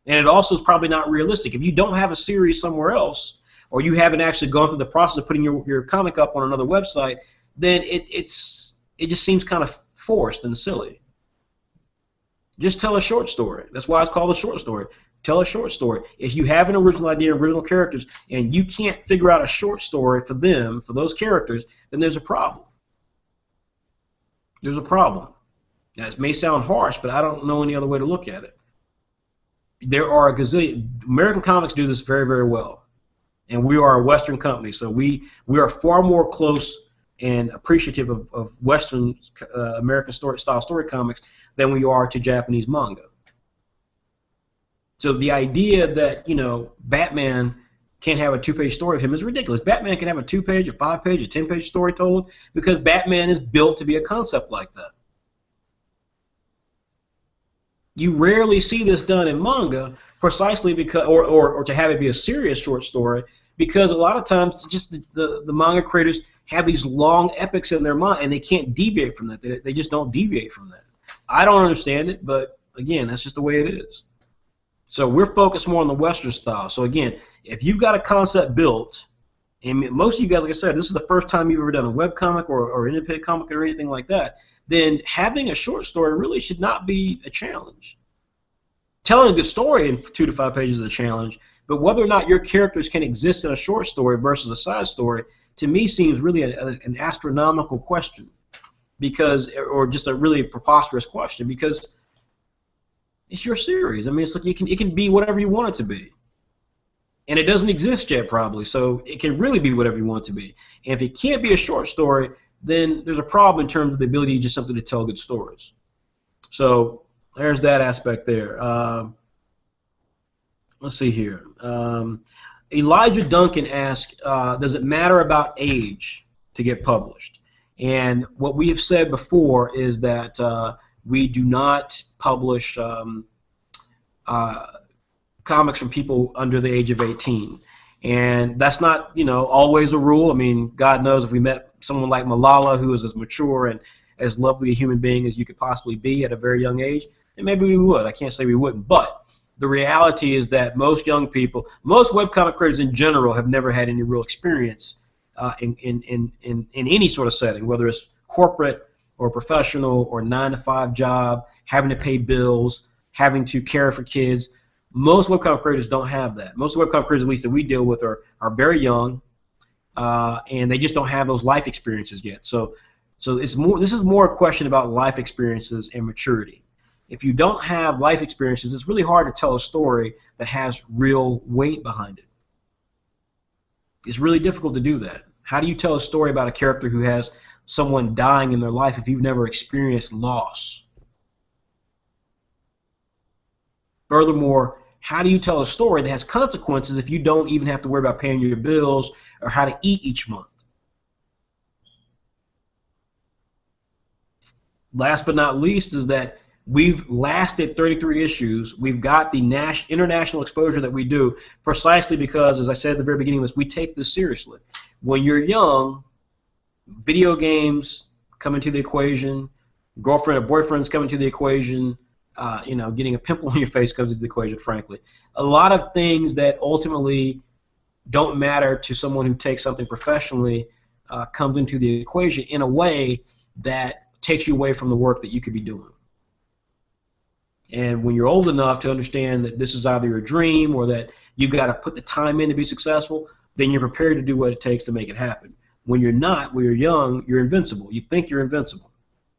And it also is probably not realistic. If you don't have a series somewhere else, or you haven't actually gone through the process of putting your comic up on another website, then it just seems kind of forced and silly. Just tell a short story. That's why it's called a short story. Tell a short story. If you have an original idea, original characters, and you can't figure out a short story for them, for those characters, then there's a problem. There's a problem. Now, it may sound harsh, but I don't know any other way to look at it. There are a gazillion. American comics do this very, very well. And we are a Western company, so we are far more close and appreciative of Western American style story comics than we are to Japanese manga. So the idea that, you know, Batman can't have a 2-page story of him is ridiculous. Batman can have a 2-page, a 5-page, a 10-page story told, because Batman is built to be a concept like that. You rarely see this done in manga, precisely because, or to have it be a serious short story, because a lot of times just the manga creators have these long epics in their mind, and they can't deviate from that. They just don't deviate from that. I don't understand it, but again, that's just the way it is. So we're focused more on the Western style. So again, if you've got a concept built, and most of you guys, like I said, this is the first time you've ever done a webcomic or independent comic or anything like that, then having a short story really should not be a challenge. Telling a good story in 2 to 5 pages is a challenge, but whether or not your characters can exist in a short story versus a side story, to me seems really an astronomical question, because, or just a really preposterous question, because it's your series. I mean, it's like it can be whatever you want it to be. And it doesn't exist yet, probably, so it can really be whatever you want it to be. And if it can't be a short story, then there's a problem in terms of the ability just simply to tell good stories. So there's that aspect there. Let's see here. Elijah Duncan asked, does it matter about age to get published? And what we have said before is that we do not publish comics from people under the age of 18. And that's not, you know, always a rule. I mean, God knows if we met someone like Malala, who is as mature and as lovely a human being as you could possibly be at a very young age, then maybe we would. I can't say we wouldn't. But the reality is that most young people, most webcomic creators in general, have never had any real experience in any sort of setting, whether it's corporate or professional or 9-to-5 job, having to pay bills, having to care for kids. Most webcomic creators don't have that. Most webcomic creators, at least that we deal with, are very young, and they just don't have those life experiences yet. So it's more. This is more a question about life experiences and maturity. If you don't have life experiences, it's really hard to tell a story that has real weight behind it. It's really difficult to do that. How do you tell a story about a character who has someone dying in their life if you've never experienced loss? Furthermore, how do you tell a story that has consequences if you don't even have to worry about paying your bills or how to eat each month? Last but not least is that we've lasted 33 issues. We've got the international exposure that we do precisely because, as I said at the very beginning of this, we take this seriously. When you're young, video games come into the equation, girlfriend or boyfriends come into the equation, you know, getting a pimple on your face comes into the equation, frankly. A lot of things that ultimately don't matter to someone who takes something professionally comes into the equation in a way that takes you away from the work that you could be doing. And when you're old enough to understand that this is either your dream or that you've got to put the time in to be successful, then you're prepared to do what it takes to make it happen. When you're not, when you're young, you're invincible. You think you're invincible.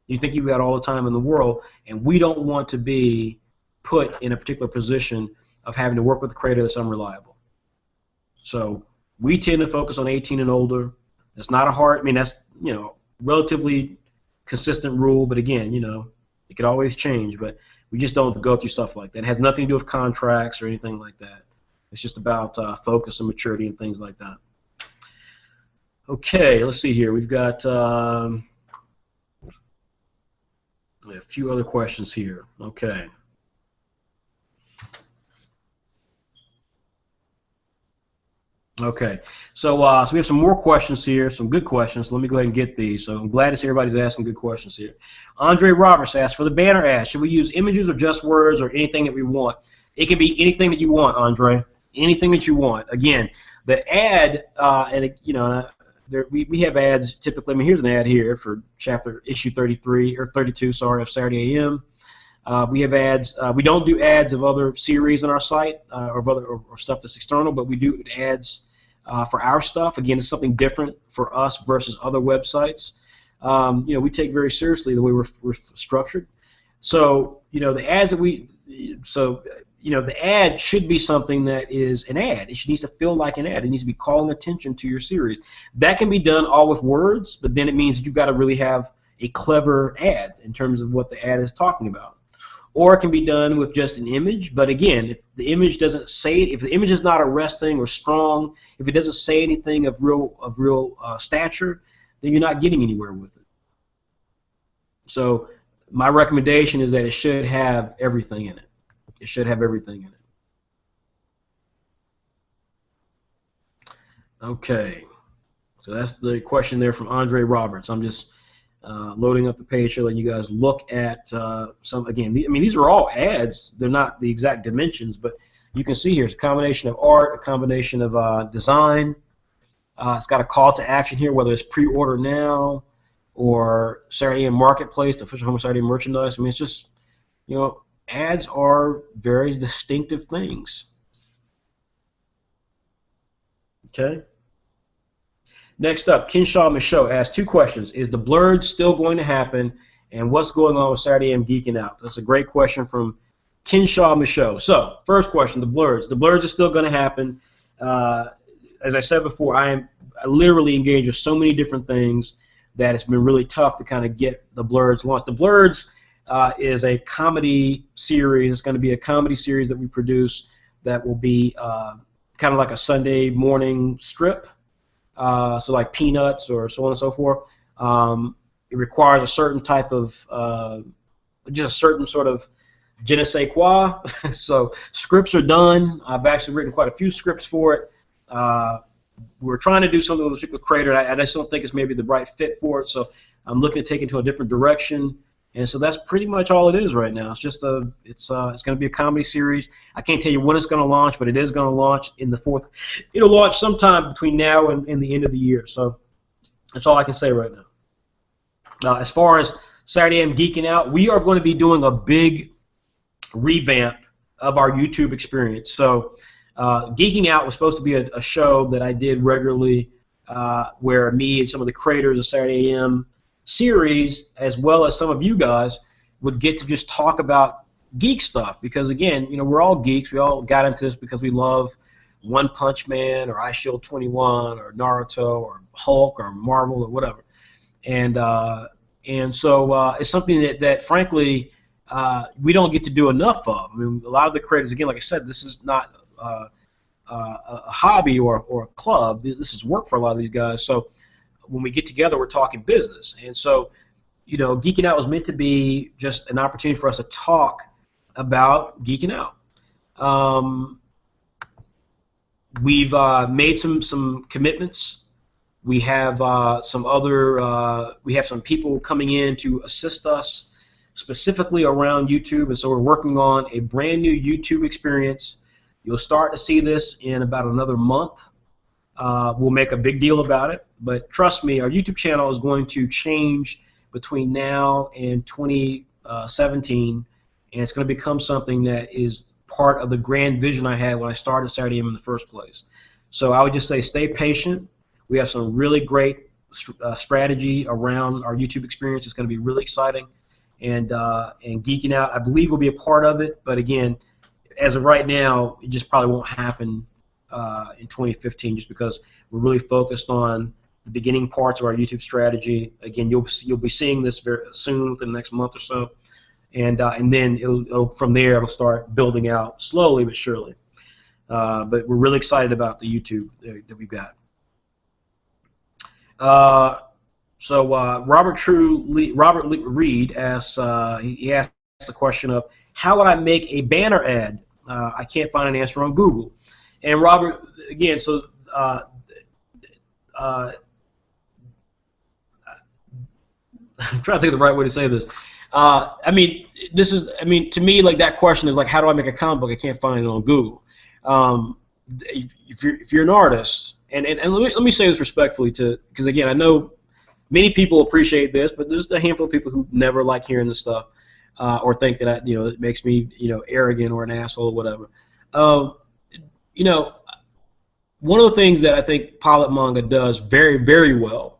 You think you've got all the time in the world, and we don't want to be put in a particular position of having to work with a creator that's unreliable. So we tend to focus on 18 and older. That's not a hard, I mean, that's, you know, relatively consistent rule, but again, you know, it could always change, but we just don't go through stuff like that. It has nothing to do with contracts or anything like that. It's just about focus and maturity and things like that. Okay, let's see here. We've got a few other questions here. Okay. Okay, so we have some more questions here, some good questions. Let me go ahead and get these. So I'm glad to see everybody's asking good questions here. Andrea Voros asks, for the banner ad, should we use images or just words or anything that we want? It can be anything that you want, Andre. Anything that you want. Again, the ad, we have ads typically. I mean, here's an ad here for issue 33 or 32, sorry, of Saturday AM. We have ads. We don't do ads of other series on our site or stuff that's external, but we do ads for our stuff. Again, it's something different for us versus other websites. We take very seriously the way we're structured. So, the ads that the ad should be something that is an ad. It needs to feel like an ad. It needs to be calling attention to your series. That can be done all with words, but then it means you've got to really have a clever ad in terms of what the ad is talking about. Or it can be done with just an image, but again, if the image doesn't say, if the image is not arresting or strong, if it doesn't say anything of real stature, then you're not getting anywhere with it. So my recommendation is that it should have everything in it. It should have everything in it. Okay, so that's the question there from Andre Roberts. I'm just loading up the page here, letting you guys look at some. Again, these are all ads. They're not the exact dimensions, but you can see here it's a combination of art, a combination of design. It's got a call to action here, whether it's pre-order now or Saturday AM Marketplace, the official home of Saturday AM merchandise. I mean, it's just, ads are very distinctive things. Okay. Next up, Kinshaw Michaud asks 2 questions. Is the blurred still going to happen, and what's going on with Saturday AM Geeking Out? That's a great question from Kinshaw Michaud. So, first question, the blurs. The blurs are still going to happen. As I said before, I literally engage with so many different things that it's been really tough to kind of get the blurs launched. The blurs is a comedy series. It's going to be a comedy series that we produce that will be kind of like a Sunday morning strip. So like Peanuts or so on and so forth. It requires a certain type of, just a certain sort of je ne sais quoi. So scripts are done. I've actually written quite a few scripts for it. We're trying to do something with a particular creator, and I just don't think it's maybe the right fit for it. So I'm looking to take it to a different direction. And so that's pretty much all it is right now. It's just it's going to be a comedy series. I can't tell you when it's going to launch, but it is going to launch in the 4th. It'll launch sometime between now and the end of the year. So that's all I can say right now. Now, as far as Saturday AM Geeking Out, we are going to be doing a big revamp of our YouTube experience. So Geeking Out was supposed to be a show that I did regularly where me and some of the creators of Saturday AM series, as well as some of you guys, would get to just talk about geek stuff, because again, we're all geeks. We all got into this because we love One Punch Man or iShield 21 or Naruto or Hulk or Marvel or whatever, and so it's something that frankly we don't get to do enough of. I mean, a lot of the creators, again, like I said, this is not a hobby or a club. This is work for a lot of these guys. So when we get together, we're talking business. And so, Geeking Out was meant to be just an opportunity for us to talk about Geeking Out. We've made some commitments. We have we have some people coming in to assist us specifically around YouTube, and so we're working on a brand new YouTube experience. You'll start to see this in about another month. We'll make a big deal about it, but trust me, our YouTube channel is going to change between now and 2017, and it's going to become something that is part of the grand vision I had when I started Saturday AM in the first place. So I would just say stay patient. We have some really great strategy around our YouTube experience. It's going to be really exciting, and geeking out, I believe, will be a part of it. But again, as of right now, it just probably won't happen in 2015, just because we're really focused on the beginning parts of our YouTube strategy. Again, you'll be seeing this very soon, within the next month or so, and then from there it'll start building out slowly but surely. But we're really excited about the YouTube that we've got. So Robert Reed asks, he asks the question of, how would I make a banner ad? I can't find an answer on Google. And Robert, again, so I'm trying to think of the right way to say this. I mean, to me, like, that question is like, how do I make a comic book? I can't find it on Google. If you're an artist, and let me say this respectfully, because again, I know many people appreciate this, but there's a handful of people who never like hearing this stuff, or think that it makes me arrogant or an asshole or whatever. One of the things that I think Whyt Manga does very, very well,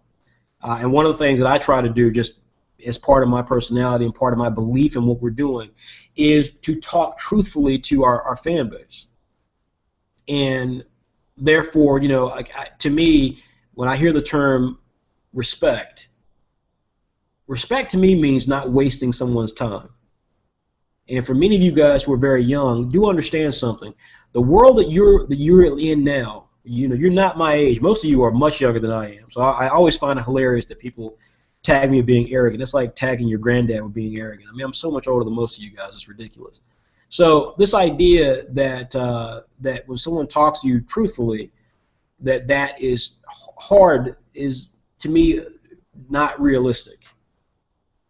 and one of the things that I try to do just as part of my personality and part of my belief in what we're doing, is to talk truthfully to our fan base. And therefore, to me, when I hear the term respect to me means not wasting someone's time. And for many of you guys who are very young, do understand something. The world that you're in now, you're not my age. Most of you are much younger than I am. So I always find it hilarious that people tag me with being arrogant. It's like tagging your granddad with being arrogant. I mean, I'm so much older than most of you guys. It's ridiculous. So this idea that that when someone talks to you truthfully, that is hard, is to me not realistic.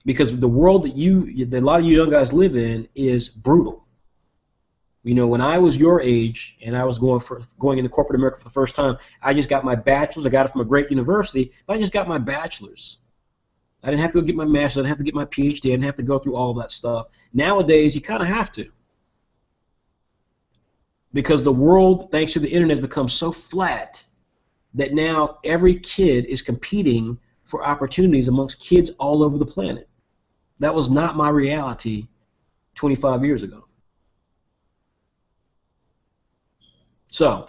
Because the world that a lot of you young guys live in is brutal. When I was your age and I was going into corporate America for the first time, I just got my bachelor's. I got it from a great university, but I just got my bachelor's. I didn't have to go get my master's. I didn't have to get my PhD. I didn't have to go through all of that stuff. Nowadays, you kind of have to. Because the world, thanks to the internet, has become so flat that now every kid is competing for opportunities amongst kids all over the planet. That was not my reality 25 years ago. So,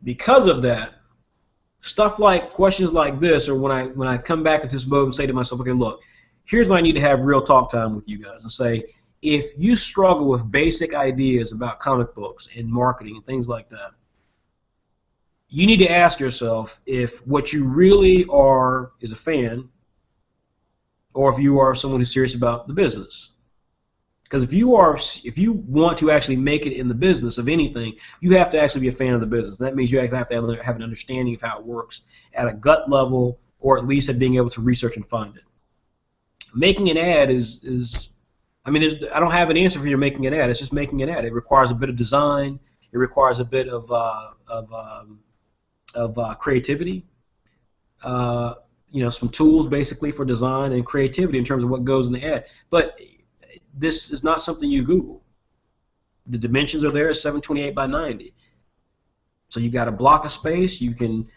because of that, stuff like questions like this, or when I come back into this mode and say to myself, okay, look, here's when I need to have real talk time with you guys and say, if you struggle with basic ideas about comic books and marketing and things like that, you need to ask yourself if what you really are is a fan, or if you are someone who's serious about the business. Because if you want to actually make it in the business of anything, you have to actually be a fan of the business. And that means you have to have an understanding of how it works at a gut level, or at least at being able to research and find it. Making an ad I don't have an answer for you making an ad. It's just making an ad. It requires a bit of design. It requires a bit of creativity. Some tools basically for design and creativity in terms of what goes in the ad. But this is not something you Google. The dimensions are there, 728 by 90. So you've got a block of space.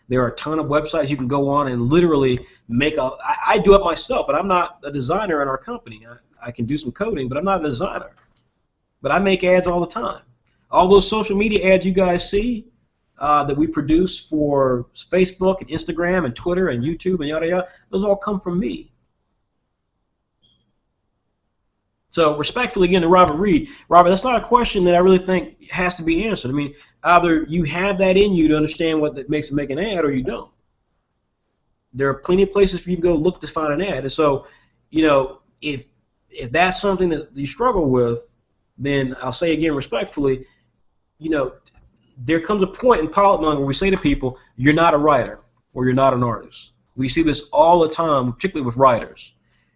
There are a ton of websites you can go on and literally make I do it myself, and I'm not a designer in our company. I can do some coding, but I'm not a designer. But I make ads all the time. All those social media ads you guys see that we produce for Facebook and Instagram and Twitter and YouTube and yada yada, those all come from me. So respectfully, again, to Robert Reed, Robert, that's not a question that I really think has to be answered. I mean, either you have that in you to understand what that makes it make an ad, or you don't. There are plenty of places for you to go look to find an ad. And so, if that's something that you struggle with, then I'll say again respectfully, there comes a point in Whyt Manga where we say to people, you're not a writer or you're not an artist. We see this all the time, particularly with writers.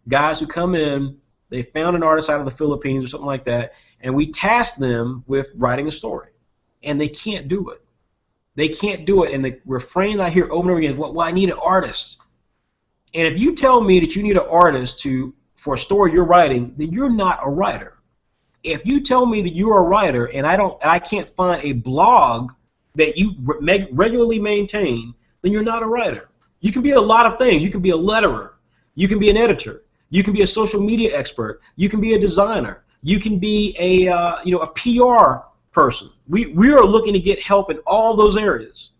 Guys who come in, they found an artist out of the Philippines or something like that, and we task them with writing a story, and they can't do it. They can't do it, and the refrain I hear over and over again is, well, I need an artist. And if you tell me that you need an artist for a story you're writing, then you're not a writer. if you tell me that you're a writer and I can't find a blog that you regularly maintain, then you're not a writer. You can be a lot of things. You can be a letterer. You can be an editor. You can be a social media expert. You can be a designer. You can be a a PR person. We are looking to get help in all those areas.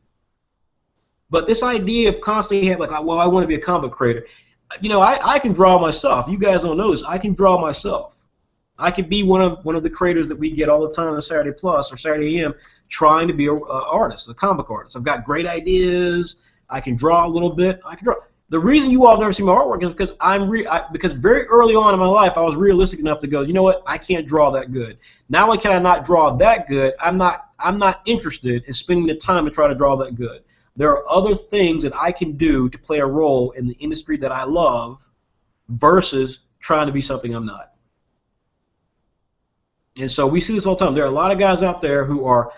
But this idea of constantly having like, well, I want to be a comic creator. I can draw myself. You guys don't know this. I can draw myself. I could be one of the creators that we get all the time on Saturday Plus or Saturday AM, trying to be an artist, a comic artist. I've got great ideas. I can draw a little bit. I can draw. The reason you all never see my artwork is because because very early on in my life I was realistic enough to go, you know what, I can't draw that good. Not only can I not draw that good, I'm not interested in spending the time to try to draw that good. There are other things that I can do to play a role in the industry that I love versus trying to be something I'm not. And so we see this all the time. There are a lot of guys out there who are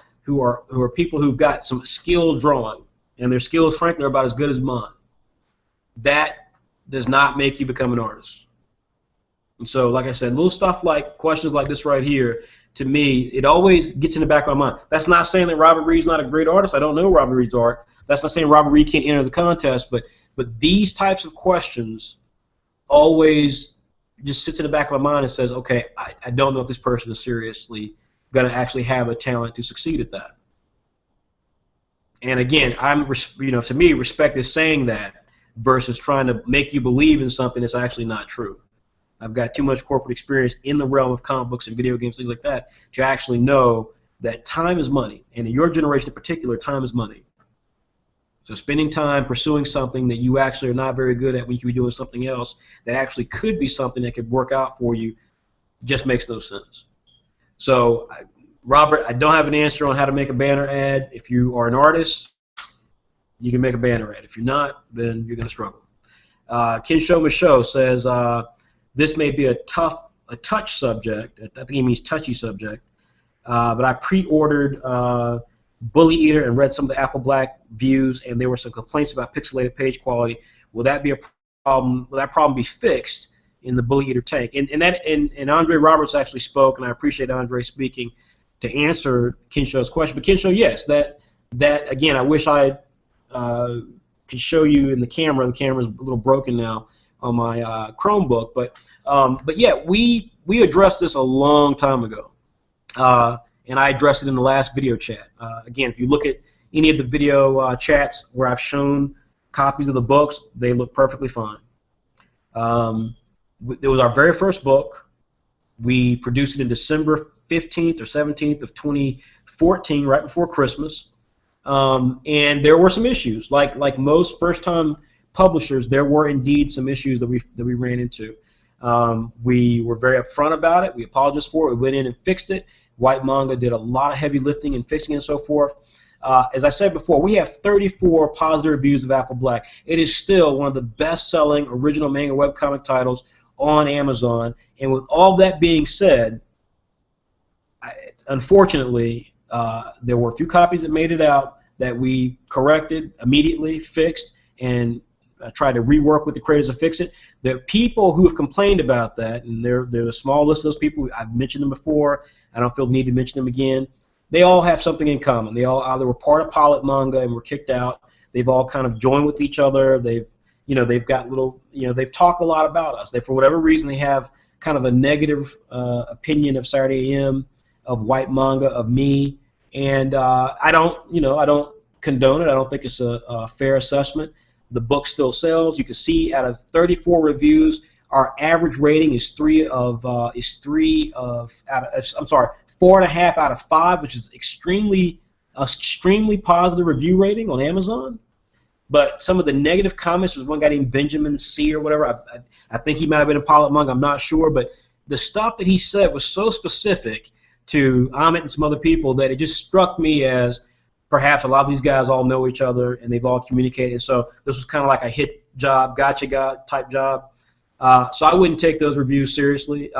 people who've got some skilled drawing, and their skills, frankly, are about as good as mine. That does not make you become an artist. And so, like I said, little stuff like questions like this right here, to me, it always gets in the back of my mind. That's not saying that Robert Reed's not a great artist. I don't know Robert Reed's art. That's not saying Robert Reed can't enter the contest, but these types of questions always just sits in the back of my mind and says, okay, I don't know if this person is seriously going to actually have a talent to succeed at that. And again, to me, respect is saying that versus trying to make you believe in something that's actually not true. I've got too much corporate experience in the realm of comic books and video games, things like that, to actually know that time is money. And in your generation in particular, time is money. So spending time pursuing something that you actually are not very good at when you could be doing something else that actually could be something that could work out for you just makes no sense. So, Robert, I don't have an answer on how to make a banner ad. If you are an artist, you can make a banner ad. If you're not, then you're going to struggle. Kinsho Michaud says, this may be a touch subject. I think he means touchy subject. But I pre-ordered Bully Eater and read some of the Apple Black views, and there were some complaints about pixelated page quality. Will that be a problem? Will that problem be fixed in the Bully Eater tank? And Andre Roberts actually spoke, and I appreciate Andre speaking to answer Kinsho's question. But Kinsho, yes, that again, I wish I could show you in the camera. The camera's a little broken now on my Chromebook, but yeah, we addressed this a long time ago, and I addressed it in the last video chat. Again, if you look at any of the video chats where I've shown copies of the books, they look perfectly fine. It was our very first book. We produced it in December 15th or 17th of 2014, right before Christmas, and there were some issues. Like most first-time publishers, there were indeed some issues that we ran into. We were very upfront about it. We apologized for it. We went in and fixed it. Whyt Manga did a lot of heavy lifting and fixing it and so forth. As I said before, we have 34 positive reviews of Apple Black. It is still one of the best-selling original manga webcomic titles on Amazon. And with all that being said, unfortunately, there were a few copies that made it out that we corrected immediately, fixed, and tried to rework with the creators to fix it. The people who have complained about that, and there's a small list of those people, I've mentioned them before, I don't feel the need to mention them again, they all have something in common. They all either were part of Whyt Manga and were kicked out, they've all kind of joined with each other, they've got little, they've talked a lot about us. They, for whatever reason, they have kind of a negative opinion of Saturday AM, of Whyt Manga, of me, and I don't condone it. I don't think it's a fair assessment. The book still sells. You can see out of 34 reviews, our average rating is 4.5 out of 5, which is extremely positive review rating on Amazon. But some of the negative comments, was one guy named Benjamin C. or whatever. I think he might have been a Whyt Manga. I'm not sure, but the stuff that he said was so specific to Amit and some other people that it just struck me as perhaps a lot of these guys all know each other and they've all communicated. So this was kind of like a hit job, gotcha guy type job. So I wouldn't take those reviews seriously.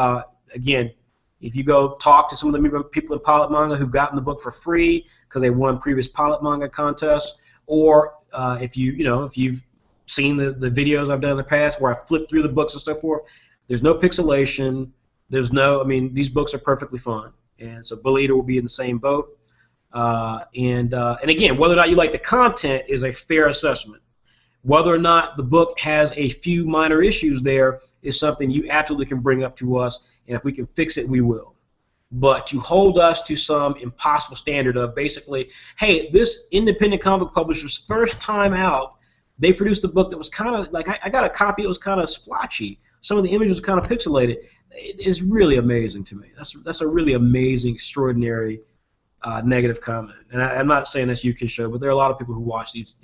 Again, if you go talk to some of the people in Whyt Manga who've gotten the book for free because they won previous Whyt Manga contests, or if you've seen the videos I've done in the past where I flipped through the books and so forth, there's no pixelation. There's no, I mean, these books are perfectly fine, and so Bully Eater will be in the same boat. And again, whether or not you like the content is a fair assessment. Whether or not the book has a few minor issues there is something you absolutely can bring up to us, and if we can fix it, we will. But to hold us to some impossible standard of basically, hey, this independent comic publisher's first time out, they produced a book that was kind of like, I got a copy, it was kind of splotchy. Some of the images were kind of pixelated. It is really amazing to me. That's a really amazing, extraordinary negative comment. And I'm not saying that's you, Kisho, but there are a lot of people who watch these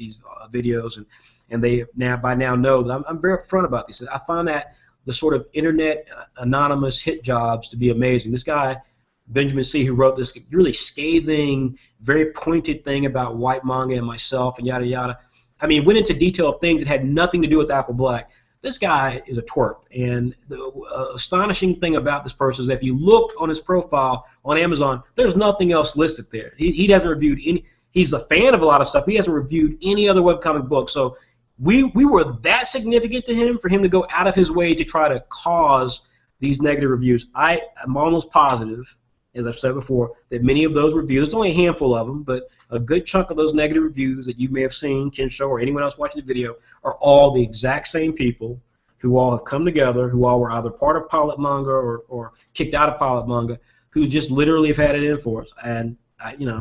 videos, and they by now know that I'm very upfront about these. I find that the sort of internet anonymous hit jobs to be amazing. This guy, Benjamin C., who wrote this really scathing, very pointed thing about Whyt Manga and myself and yada yada. I mean, went into detail of things that had nothing to do with Apple Black. This guy is a twerp, and the astonishing thing about this person is that if you look on his profile on Amazon, there's nothing else listed there. He hasn't reviewed any. He's a fan of a lot of stuff. He hasn't reviewed any other webcomic book. So we were that significant to him for him to go out of his way to try to cause these negative reviews. I'm almost positive, as I've said before, that many of those reviews, there's only a handful of them, but a good chunk of those negative reviews that you may have seen, Kinsho, or anyone else watching the video, are all the exact same people who all have come together, who all were either part of Whyt Manga or kicked out of Whyt Manga, who just literally have had it in for us. And, you know,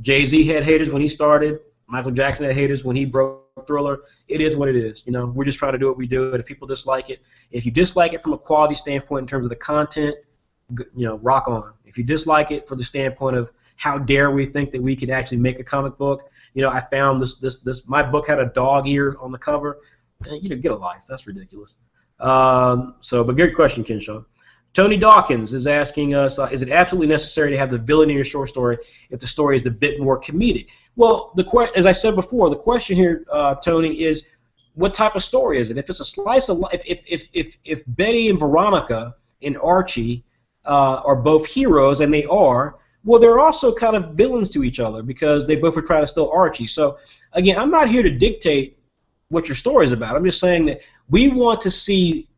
Jay-Z had haters when he started. Michael Jackson had haters when he broke Thriller. It is what it is. You know, we're just trying to do what we do, and if people dislike it, if you dislike it from a quality standpoint in terms of the content, you know, rock on. If you dislike it for the standpoint of how dare we think that we could actually make a comic book, you know, I found this my book had a dog ear on the cover. You know, get a life. That's ridiculous. But good question, Kinshaw. Tony Dawkins is asking us, is it absolutely necessary to have the villain in your short story if the story is a bit more comedic? Well, as I said before, the question here, Tony, is what type of story is it? If it's a slice of life, if Betty and Veronica and Archie are both heroes, and they are, well, they're also kind of villains to each other because they both are trying to steal Archie. So, again, I'm not here to dictate what your story is about. I'm just saying that we want to see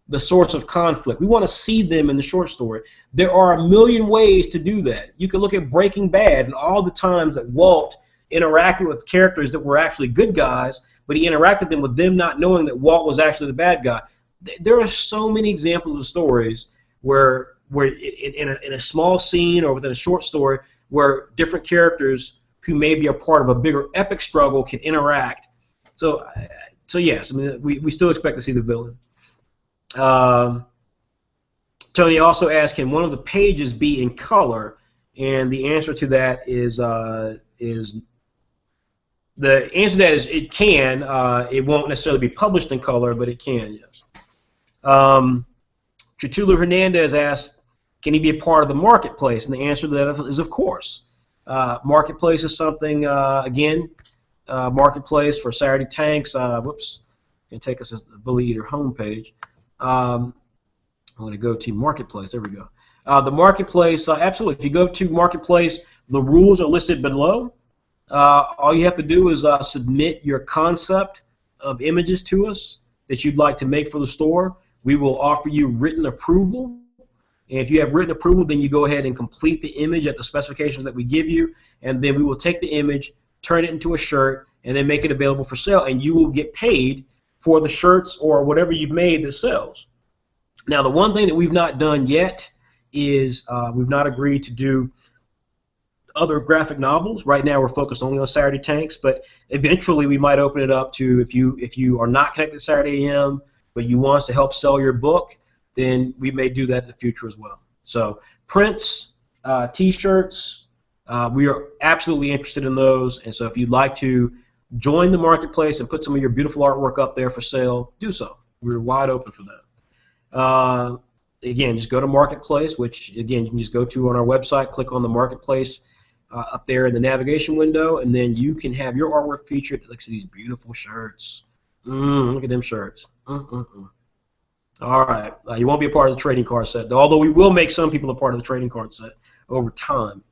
the sorts of conflict. We want to see them in the short story. There are a million ways to do that. You can look at Breaking Bad and all the times that Walt interacted with characters that were actually good guys, but he interacted them with them not knowing that Walt was actually the bad guy. There are so many examples of stories where in a small scene or within a short story where different characters who may be a part of a bigger epic struggle can interact. So yes, I mean, we still expect to see the villain. Tony also asked, can one of the pages be in color? And the answer to that is it can. It won't necessarily be published in color, but it can, yes. Chitulu Hernandez asked, can he be a part of the marketplace? And the answer to that is of course. Marketplace is something, again, marketplace for Saturday Tanks. Whoops, can take us to the Bully Eater homepage. I'm going to go to Marketplace. There we go. The Marketplace, absolutely. If you go to Marketplace, the rules are listed below. All you have to do is submit your concept of images to us that you'd like to make for the store. We will offer you written approval. And if you have written approval, then you go ahead and complete the image at the specifications that we give you, and then we will take the image, turn it into a shirt, and then make it available for sale, and you will get paid for the shirts or whatever you've made that sells. Now, the one thing that we've not done yet is we've not agreed to do other graphic novels. Right now we're focused only on Saturday Tanks, but eventually we might open it up to if you are not connected to Saturday AM, but you want us to help sell your book, then we may do that in the future as well. So prints, T-shirts, we are absolutely interested in those, and so if you'd like to join the marketplace and put some of your beautiful artwork up there for sale, do so. We're wide open for that. Again, just go to Marketplace, which, again, you can just go to on our website, click on the Marketplace up there in the navigation window, and then you can have your artwork featured. Look at these beautiful shirts. Look at them shirts. All right. You won't be a part of the trading card set, though, although we will make some people a part of the trading card set over time.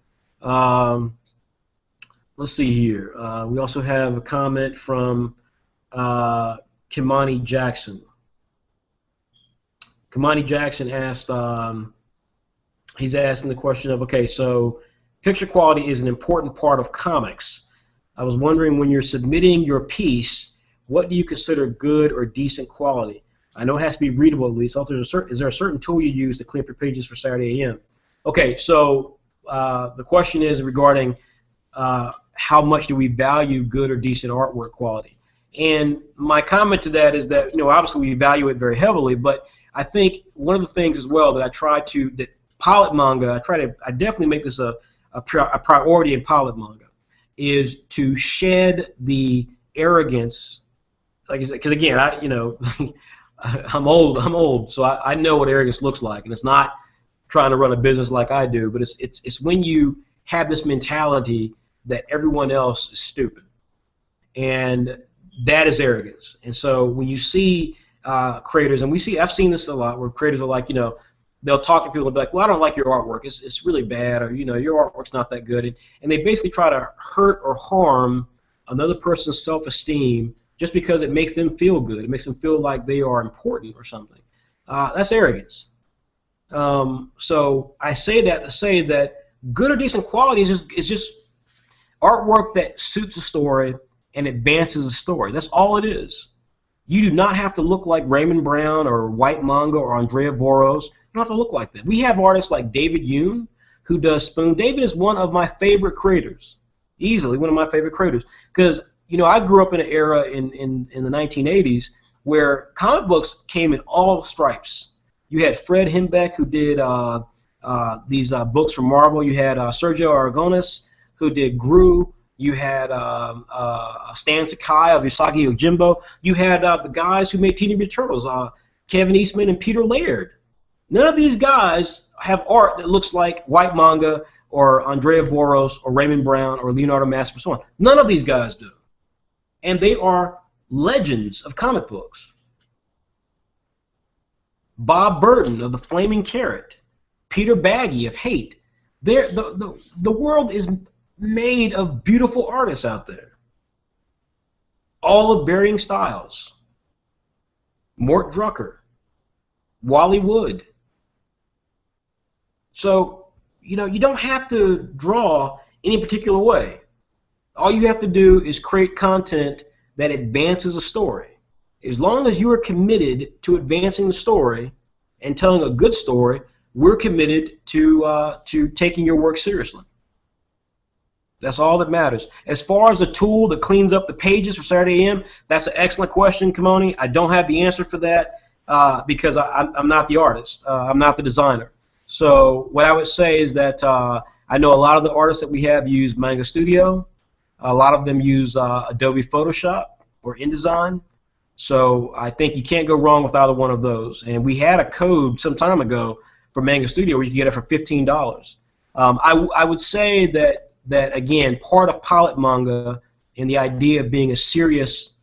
Let's see here. We also have a comment from Kimani Jackson. Kamani Jackson asked, he's asking the question of, okay, so picture quality is an important part of comics. I was wondering, when you're submitting your piece, what do you consider good or decent quality? I know it has to be readable at least. Also, is there a certain tool you use to clean up your pages for Saturday AM? Okay, so the question is regarding how much do we value good or decent artwork quality? And my comment to that is that, obviously we value it very heavily, but I think one of the things as well that I try to, that Pilot Manga, I definitely make this a priority in Pilot Manga, is to shed the arrogance. Like I said, because again, I'm old, so I know what arrogance looks like, and it's not trying to run a business like I do, but it's when you have this mentality that everyone else is stupid, and that is arrogance. And so when you see creators, and I've seen this a lot, where creators are like, they'll talk to people and be like, well, I don't like your artwork, it's really bad, or your artwork's not that good, and they basically try to hurt or harm another person's self-esteem just because it makes them feel good, it makes them feel like they are important or something. That's arrogance. So I say that to say that good or decent quality is just artwork that suits a story and advances the story. That's all it is. You do not have to look like Raymond Brown or Whyt Manga or Andrea Voros. You don't have to look like that. We have artists like David Yoon, who does Spoon. David is one of my favorite creators, easily one of my favorite creators, because I grew up in an era in the 1980s where comic books came in all stripes. You had Fred Hembeck, who did these books for Marvel. You had Sergio Aragonis, who did Gru. You had Stan Sakai of Usagi Yojimbo. You had the guys who made Teenage Mutant Turtles, Kevin Eastman and Peter Laird. None of these guys have art that looks like Whyt Manga or Andrea Voros or Raymond Brown or Leonardo Massip and so on. None of these guys do. And they are legends of comic books. Bob Burton of The Flaming Carrot. Peter Baggy of Hate. The world is made of beautiful artists out there. All of varying styles. Mort Drucker. Wally Wood. So, you don't have to draw any particular way. All you have to do is create content that advances a story. As long as you are committed to advancing the story and telling a good story, we're committed to taking your work seriously. That's all that matters. As far as a tool that cleans up the pages for Saturday AM, that's an excellent question, Kamoni. I don't have the answer for that because I'm not the artist. I'm not the designer. So what I would say is that I know a lot of the artists that we have use Manga Studio. A lot of them use Adobe Photoshop or InDesign. So I think you can't go wrong with either one of those. And we had a code some time ago for Manga Studio where you can get it for $15. I would say that again, part of Pilot Manga and the idea of being a serious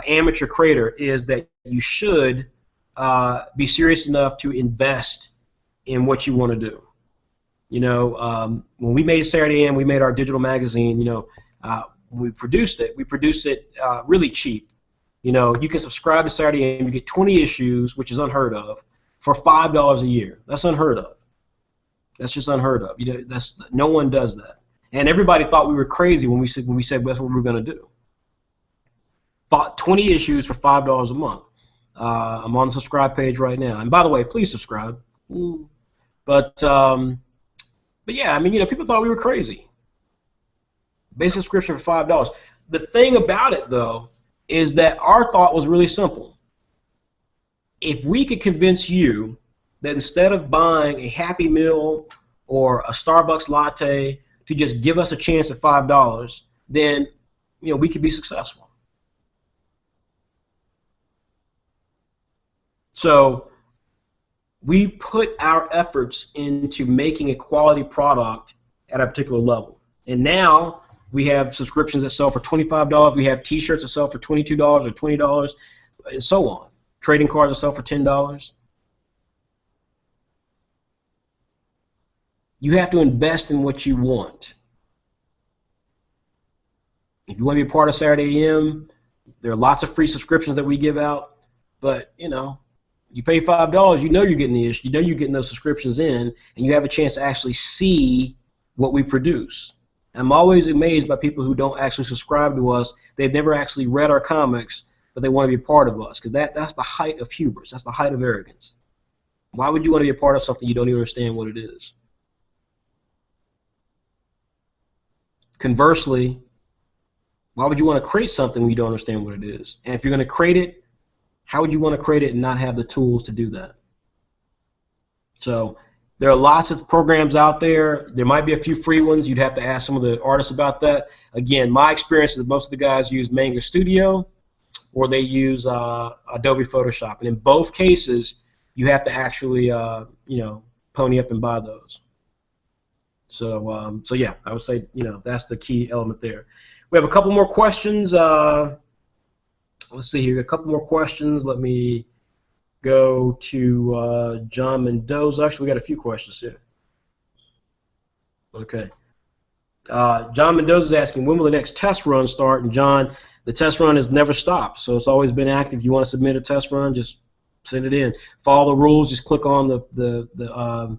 amateur creator is that you should be serious enough to invest in what you want to do. When we made Saturday AM, we made our digital magazine. When we produced it really cheap. You can subscribe to Saturday AM, you get 20 issues, which is unheard of, for $5 a year. That's unheard of. That's just unheard of. No one does that. And everybody thought we were crazy when we said that's what we were going to do. 20 issues for $5 a month. I'm on the subscribe page right now. And by the way, please subscribe. But yeah, people thought we were crazy. Basic subscription for $5. The thing about it, though, is that our thought was really simple. If we could convince you that instead of buying a Happy Meal or a Starbucks latte to just give us a chance at $5, then we could be successful. So we put our efforts into making a quality product at a particular level. And now we have subscriptions that sell for $25. We have T-shirts that sell for $22 or $20, and so on. Trading cards that sell for $10. You have to invest in what you want. If you want to be a part of Saturday AM, there are lots of free subscriptions that we give out, but You pay $5, you know you're getting the issue, you know you're getting those subscriptions in, and you have a chance to actually see what we produce. I'm always amazed by people who don't actually subscribe to us. They've never actually read our comics, but they want to be a part of us, because that's the height of hubris. That's the height of arrogance. Why would you want to be a part of something you don't even understand what it is? Conversely, why would you want to create something when you don't understand what it is? And if you're going to create it, how would you want to create it and not have the tools to do that? So there are lots of programs out there. There might be a few free ones. You'd have to ask some of the artists about that. Again, my experience is that most of the guys use Manga Studio or they use Adobe Photoshop. And in both cases, you have to actually, pony up and buy those. So yeah, I would say, that's the key element there. We have a couple more questions. Let's see here. A couple more questions. Let me go to John Mendoza. Actually, we got a few questions here. Okay. John Mendoza is asking, when will the next test run start? And John, the test run has never stopped, so it's always been active. If you want to submit a test run, just send it in. Follow the rules. Just click on the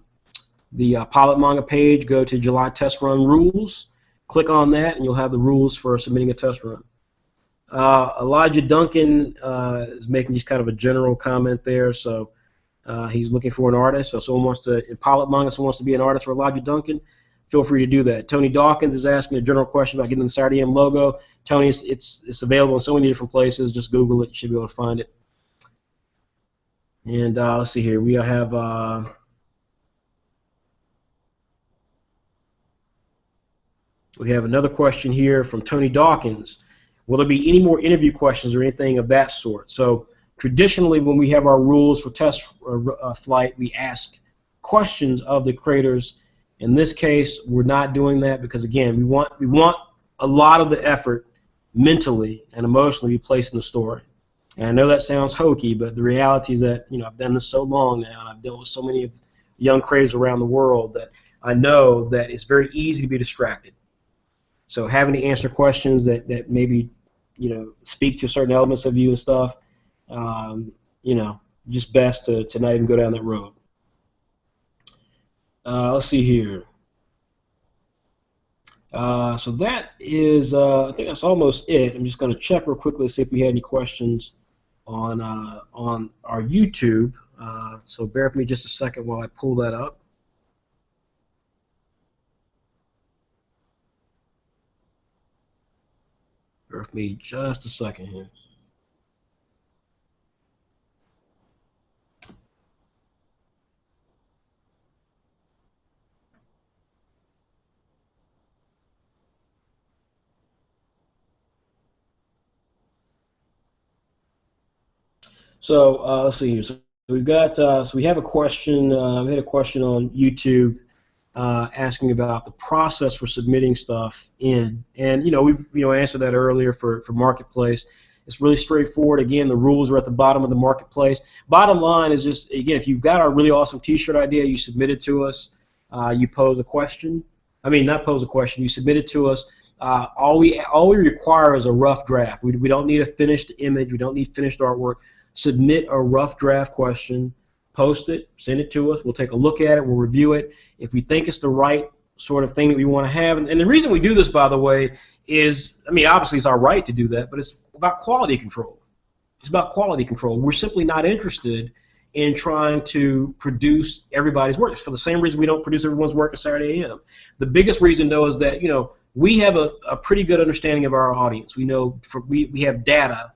pilot manga page. Go to July test run rules. Click on that, and you'll have the rules for submitting a test run. Elijah Duncan is making just kind of a general comment there. So he's looking for an artist. So someone wants to, in pilot manga, someone wants to be an artist for Elijah Duncan, feel free to do that. Tony Dawkins is asking a general question about getting the Saturday M logo. Tony, it's available in so many different places. Just Google it. You should be able to find it. And let's see here. We have another question here from Tony Dawkins. Will there be any more interview questions or anything of that sort? So traditionally, when we have our rules for test flight, we ask questions of the creators. In this case, we're not doing that because, again, we want a lot of the effort mentally and emotionally be placed in the story. And I know that sounds hokey, but the reality is that I've done this so long now, and I've dealt with so many of young creators around the world that I know that it's very easy to be distracted. So having to answer questions that maybe speak to certain elements of you and stuff, just best to not even go down that road. Let's see here. So that is, I think that's almost it. I'm just going to check real quickly to see if we had any questions on our YouTube. So bear with me just a second while I pull that up. Bear with me just a second here. So let's see here. So we've got so we have a question. We had a question on YouTube asking about the process for submitting stuff in, and we've answered that earlier for Marketplace. It's really straightforward. Again, the rules are at the bottom of the Marketplace. Bottom line is just, again, if you've got a really awesome T-shirt idea, you submit it to us. You pose a question. I mean, not pose a question. You submit it to us. All we require is a rough draft. We don't need a finished image. We don't need finished artwork. Submit a rough draft question, post it, send it to us. We'll take a look at it. We'll review it. If we think it's the right sort of thing that we want to have, and the reason we do this, by the way, is, I mean, obviously it's our right to do that, but it's about quality control. It's about quality control. We're simply not interested in trying to produce everybody's work. It's for the same reason we don't produce everyone's work at Saturday AM. The biggest reason, though, is that we have a pretty good understanding of our audience. We know we have data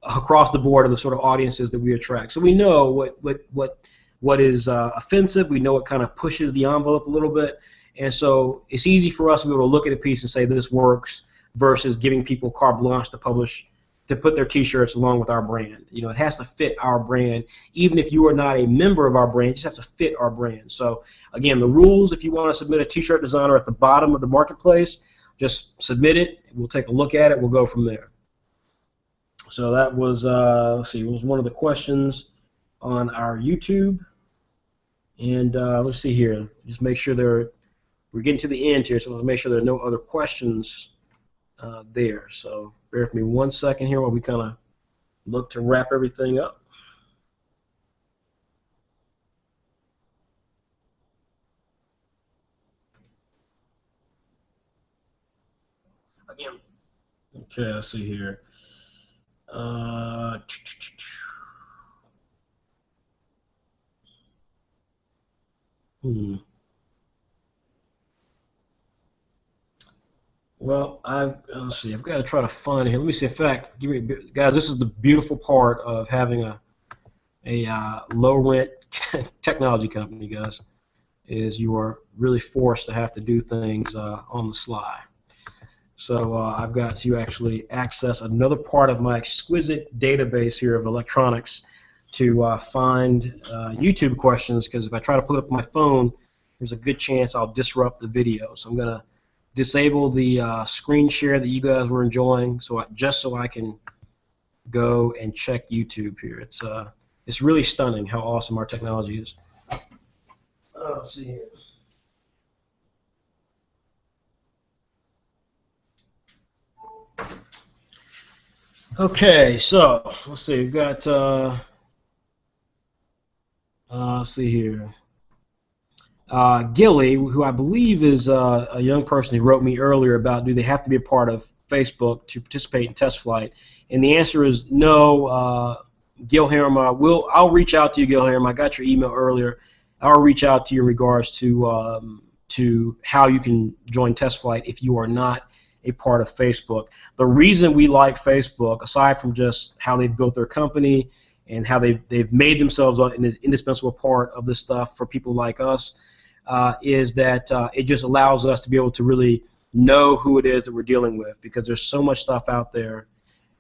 across the board of the sort of audiences that we attract. So we know what is offensive. We know what kind of pushes the envelope a little bit. And so it's easy for us to be able to look at a piece and say this works versus giving people carte blanche to put their T-shirts along with our brand. It has to fit our brand. Even if you are not a member of our brand, it just has to fit our brand. So again, the rules, if you want to submit a T-shirt design, are at the bottom of the Marketplace. Just submit it. We'll take a look at it. We'll go from there. So that was, let's see, it was one of the questions on our YouTube. And let's see here. Just make sure we're getting to the end here, so let's make sure there are no other questions there. So bear with me one second here while we kind of look to wrap everything up. Again. Okay, let's see here. Uh, hmm. Well, let's see. I've got to try to find it here. Let me see. In fact, guys. This is the beautiful part of having a low rent technology company, guys. Is you are really forced to have to do things on the sly. So I've got to actually access another part of my exquisite database here of electronics to find YouTube questions, because if I try to put it up on my phone, there's a good chance I'll disrupt the video. So I'm going to disable the screen share that you guys were enjoying, just so I can go and check YouTube here. It's really stunning how awesome our technology is. Let's see here. Okay, so let's see. We've got let's see here. Gilly, who I believe is a young person who wrote me earlier about do they have to be a part of Facebook to participate in test flight, and the answer is no. Gilham, I'll reach out to you, Gilham. I got your email earlier. I'll reach out to you in regards to how you can join test flight if you are not a part of Facebook. The reason we like Facebook, aside from just how they've built their company and how they've made themselves an indispensable part of this stuff for people like us, is that it just allows us to be able to really know who it is that we're dealing with, because there's so much stuff out there.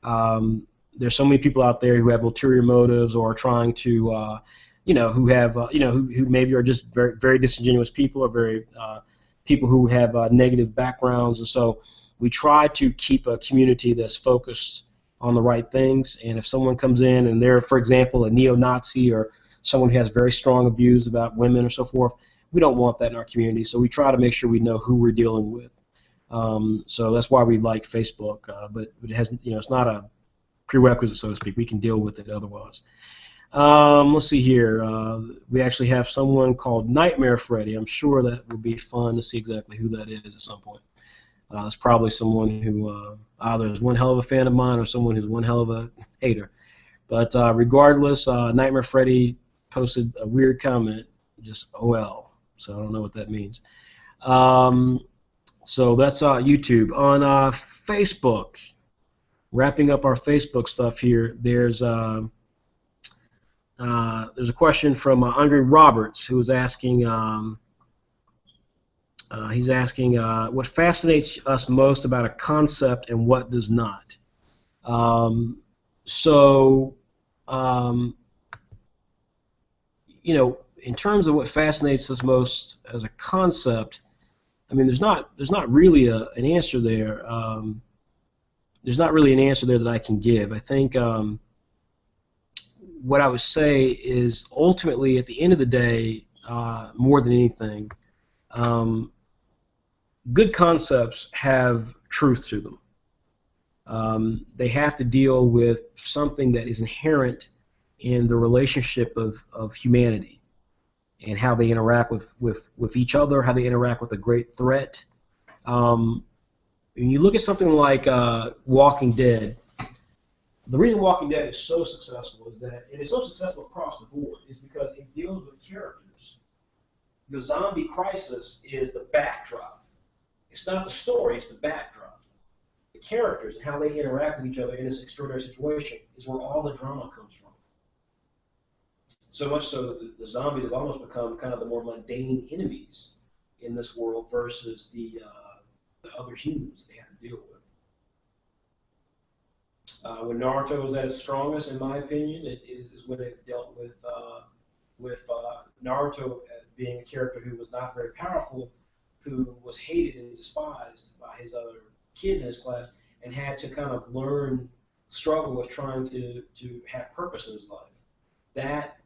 There's so many people out there who have ulterior motives or are trying to, who have, who maybe are just very, very disingenuous people, or very people who have negative backgrounds, and so we try to keep a community that's focused on the right things. And if someone comes in and they're, for example, a neo-Nazi or someone who has very strong views about women or so forth, we don't want that in our community. So we try to make sure we know who we're dealing with. So that's why we like Facebook, but it has, it's not a prerequisite, so to speak. We can deal with it otherwise. Let's see here. We actually have someone called Nightmare Freddy. I'm sure that would be fun to see exactly who that is at some point. It's probably someone who either is one hell of a fan of mine or someone who's one hell of a hater. But regardless, Nightmare Freddy posted a weird comment, just OL. So I don't know what that means. So that's YouTube. On Facebook, wrapping up our Facebook stuff here, there's a question from Andre Roberts, who is asking, what fascinates us most about a concept and what does not. In terms of what fascinates us most as a concept, I mean, there's not really an answer there. There's not really an answer there that I can give. I think what I would say is ultimately, at the end of the day, more than anything, good concepts have truth to them. They have to deal with something that is inherent in the relationship of humanity and how they interact with each other, how they interact with a great threat. When you look at something like Walking Dead, the reason Walking Dead is so successful is that, and it's so successful across the board, is because it deals with characters. The zombie crisis is the backdrop. It's not the story, it's the backdrop. The characters and how they interact with each other in this extraordinary situation is where all the drama comes from. So much so that the zombies have almost become kind of the more mundane enemies in this world versus the other humans they have to deal with. When Naruto was at its strongest, in my opinion, it is when it dealt with Naruto being a character who was not very powerful, who was hated and despised by his other kids in his class, and had to kind of struggle with trying to have purpose in his life. That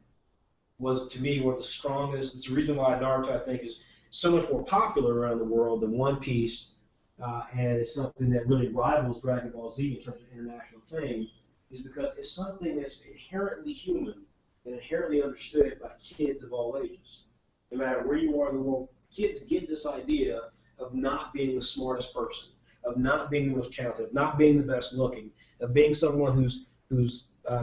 was, to me, one of the strongest. It's the reason why Naruto, I think, is so much more popular around the world than One Piece, and it's something that really rivals Dragon Ball Z in terms of international fame, is because it's something that's inherently human and inherently understood by kids of all ages. No matter where you are in the world, kids get this idea of not being the smartest person, of not being the most talented, of not being the best looking, of being someone who's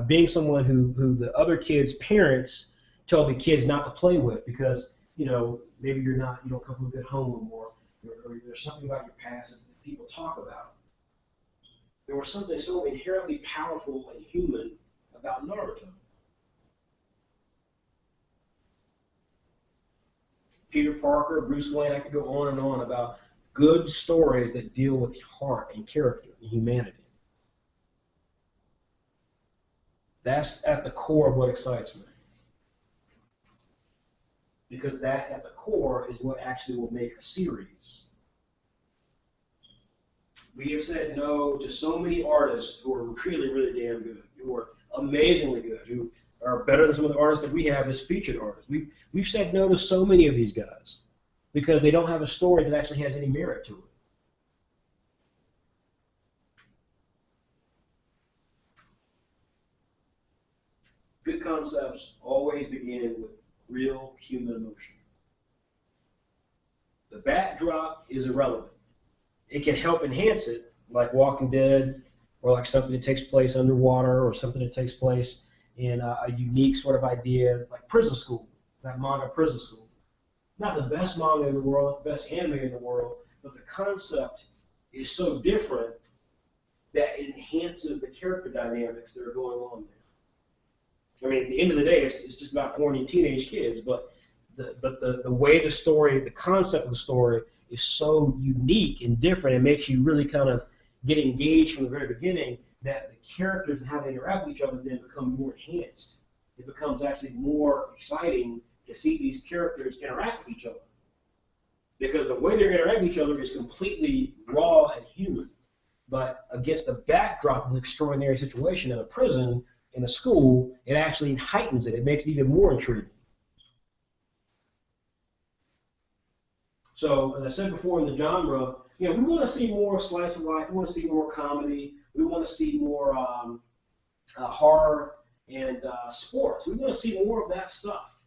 being someone who the other kids' parents tell the kids not to play with because, you know, maybe you don't come from a good home or there's something about your past that people talk about. There was something so inherently powerful and human about Naruto. Peter Parker, Bruce Wayne, I could go on and on about good stories that deal with heart and character and humanity. That's at the core of what excites me. Because that, at the core, is what actually will make a series. We have said no to so many artists who are really, really damn good, who are amazingly good, who are better than some of the artists that we have as featured artists. We've said no to so many of these guys because they don't have a story that actually has any merit to it. Good concepts always begin with real human emotion. The backdrop is irrelevant. It can help enhance it, like Walking Dead, or like something that takes place underwater, or something that takes place in a unique sort of idea, like Prison School, that manga Prison School. Not the best manga in the world, not the best anime in the world, but the concept is so different that it enhances the character dynamics that are going on there. I mean, at the end of the day, it's just about horny teenage kids, but the way the story, the concept of the story is so unique and different, it makes you really kind of get engaged from the very beginning that the characters and how they interact with each other then become more enhanced. It becomes actually more exciting to see these characters interact with each other. Because the way they interact with each other is completely raw and human. But against the backdrop of this extraordinary situation in a prison, in a school, it actually heightens it. It makes it even more intriguing. So, as I said before in the genre, you know, we want to see more slice of life. We want to see more comedy. We want to see more horror and sports. We want to see more of that stuff.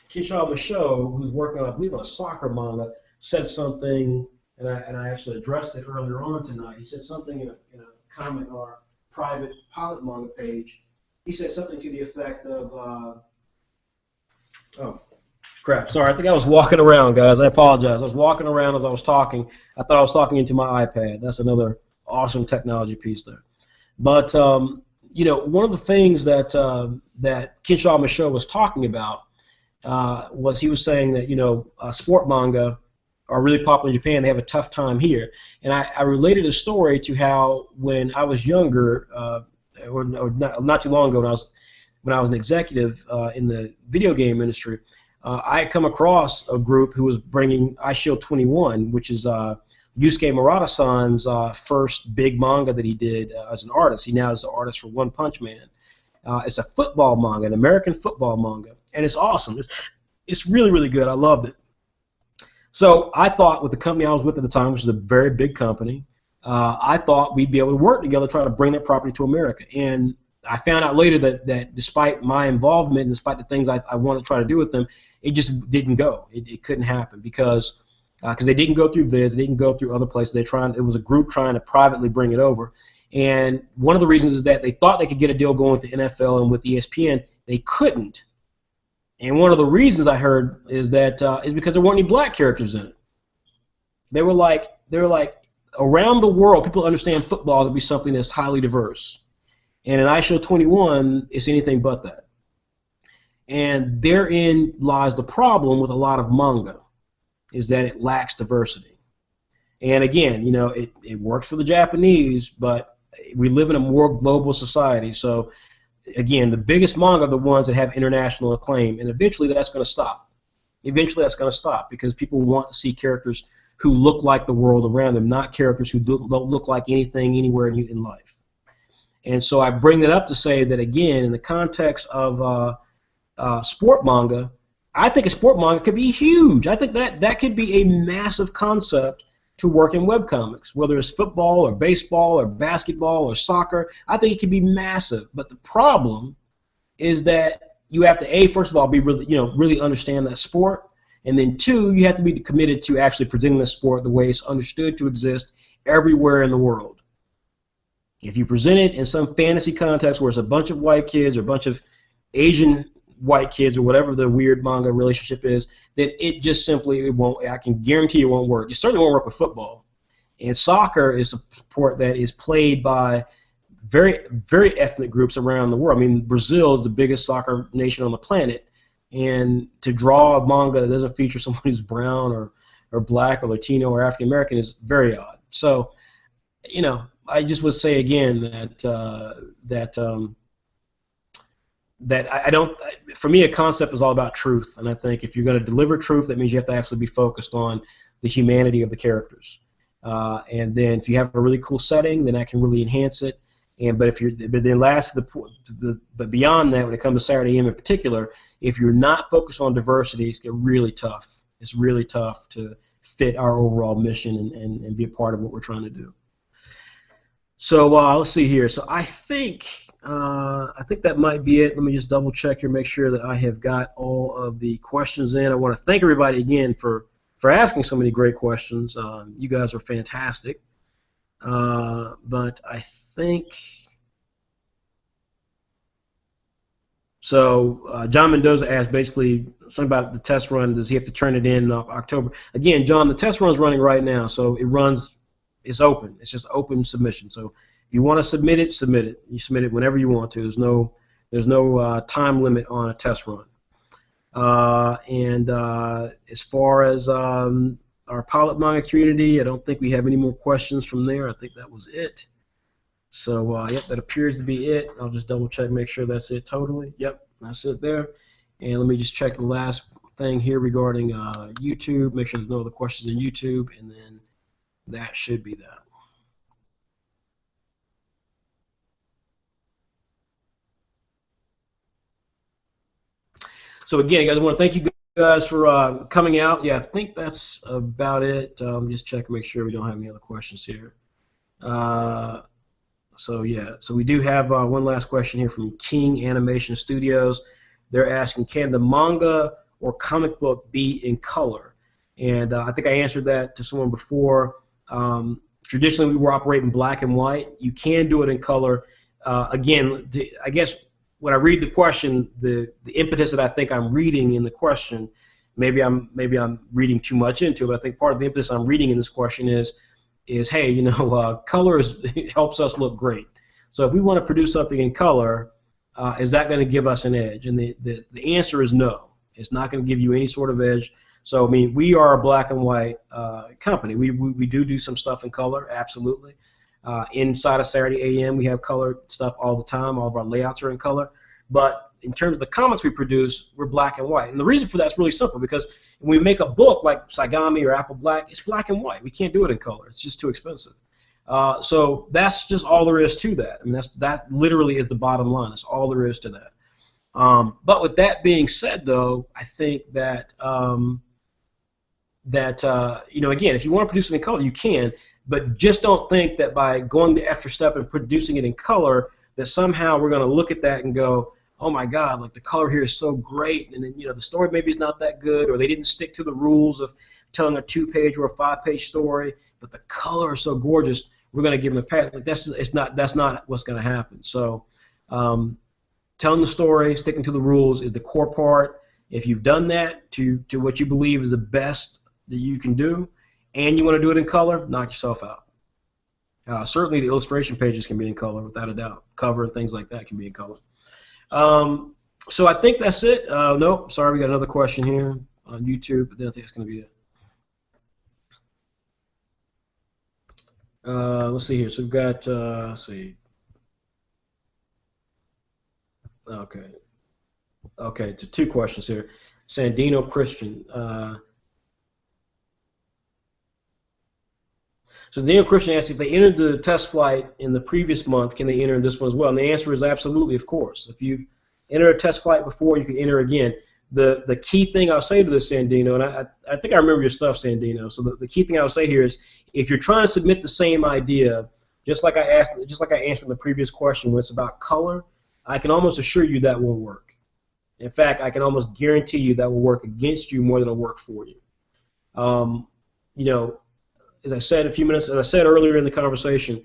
Kishore Michaud, who's working on, I believe, on a soccer manga, said something, and I actually addressed it earlier on tonight. He said something in a comment on our private pilot manga page. He said something to the effect of, oh, crap, sorry, I think I was walking around, guys. I apologize. I was walking around as I was talking. I thought I was talking into my iPad. That's another awesome technology piece there. But, you know, one of the things that Kishore Michaud was talking about was he was saying that, you know, sport manga are really popular in Japan. They have a tough time here. And I related a story to how when I was younger, or not too long ago, when I was an executive in the video game industry, I had come across a group who was bringing iShield 21, which is Yusuke Murata-san's first big manga that he did as an artist. He now is an artist for One Punch Man. It's a football manga, an American football manga, and it's awesome. It's really, really good. I loved it. So I thought with the company I was with at the time, which is a very big company, I thought we'd be able to work together to try to bring that property to America. And I found out later that despite my involvement and despite the things I wanted to try to do with them, it just didn't go. It couldn't happen because they didn't go through Viz, they didn't go through other places. It was a group trying to privately bring it over. And one of the reasons is that they thought they could get a deal going with the NFL and with ESPN. They couldn't. And one of the reasons I heard is that is because there weren't any black characters in it. They were like around the world, people understand football to be something that's highly diverse. And in iShield 21, it's anything but that. And therein lies the problem with a lot of manga, is that it lacks diversity. And again, you know, it works for the Japanese, but we live in a more global society. So again, the biggest manga are the ones that have international acclaim, and eventually that's going to stop. Eventually that's going to stop because people want to see characters who look like the world around them, not characters who don't look like anything anywhere in life. And so I bring that up to say that, again, in the context of sport manga, I think a sport manga could be huge. I think that could be a massive concept to work in webcomics, whether it's football or baseball or basketball or soccer. I think it could be massive. But the problem is that you have to, first of all, be really understand that sport, And then 2, you have to be committed to actually presenting the sport the way it's understood to exist everywhere in the world. If you present it in some fantasy context where it's a bunch of white kids or a bunch of Asian white kids or whatever the weird manga relationship is, then it just simply, it won't, I can guarantee it won't work. It certainly won't work with football. And soccer is a sport that is played by very, very ethnic groups around the world. I mean, Brazil is the biggest soccer nation on the planet, and to draw a manga that doesn't feature someone who's brown or black or Latino or African American is very odd. So, you know, I just would say again that I don't. For me, a concept is all about truth, and I think if you're going to deliver truth, that means you have to actually be focused on the humanity of the characters. And then if you have a really cool setting, then that can really enhance it. But beyond that, when it comes to Saturday AM in particular, if you're not focused on diversity, it's really tough. It's really tough to fit our overall mission and be a part of what we're trying to do. So let's see here. So I think that might be it. Let me just double check here, make sure that I have got all of the questions in. I want to thank everybody again for asking so many great questions. You guys are fantastic. But I think so. John Mendoza asked basically something about the test run. Does he have to turn it in October? Again, John, the test run's running right now, so it runs. It's open. It's just open submission. So if you want to submit it, submit it. You submit it whenever you want to. There's no time limit on a test run. As far as our pilot manga community, I don't think we have any more questions from there. I think that was it. So, yep, that appears to be it. I'll just double check, make sure that's it totally. Yep, that's it there. And let me just check the last thing here regarding YouTube, make sure there's no other questions in YouTube, and then that should be that. So again, guys, I want to thank you guys for coming out. Yeah, I think that's about it. Just check, make sure we don't have any other questions here. So yeah, so we do have one last question here from King Animation Studios. They're asking, can the manga or comic book be in color? And I think I answered that to someone before. Traditionally, we were operating black and white. You can do it in color. Again, I guess when I read the question, the impetus that I think I'm reading in the question, maybe I'm reading too much into it, but I think part of the impetus I'm reading in this question is hey, you know, color helps us look great. So if we want to produce something in color, is that going to give us an edge? And the answer is no. It's not going to give you any sort of edge. So I mean, we are a black and white company. We do some stuff in color, absolutely. Inside of Saturday AM, we have color stuff all the time. All of our layouts are in color. But in terms of the comics we produce, we're black and white. And the reason for that is really simple, because when we make a book like Saigami or Apple Black, it's black and white. We can't do it in color. It's just too expensive. So that's just all there is to that. I mean, that literally is the bottom line. That's all there is to that. But with that being said, though, I think that you know, again, if you want to produce it in color, you can. But just don't think that by going the extra step and producing it in color, that somehow we're going to look at that and go, oh my God, like the color here is so great, and then, you know, the story maybe is not that good, or they didn't stick to the rules of telling a 2-page or a 5-page story, but the color is so gorgeous, we're going to give them a pass. Like that's not what's going to happen. So telling the story, sticking to the rules is the core part. If you've done that to what you believe is the best that you can do, and you want to do it in color, knock yourself out. Certainly the illustration pages can be in color, without a doubt. Cover and things like that can be in color. So I think that's it. Nope, sorry, we got another question here on YouTube, but then I think it's going to be it. Let's see here. So we've got, let's see. Okay. Okay, to 2 questions here. Sandino Christian. So Daniel Christian asked if they entered the test flight in the previous month, can they enter in this one as well? And the answer is absolutely, of course. If you've entered a test flight before, you can enter again. The key thing I'll say to this, Sandino, and I think I remember your stuff, Sandino. So the key thing I'll say here is, if you're trying to submit the same idea, just like I answered in the previous question when it's about color, I can almost assure you that won't work. In fact, I can almost guarantee you that will work against you more than it'll work for you. You know, as I said as I said earlier in the conversation,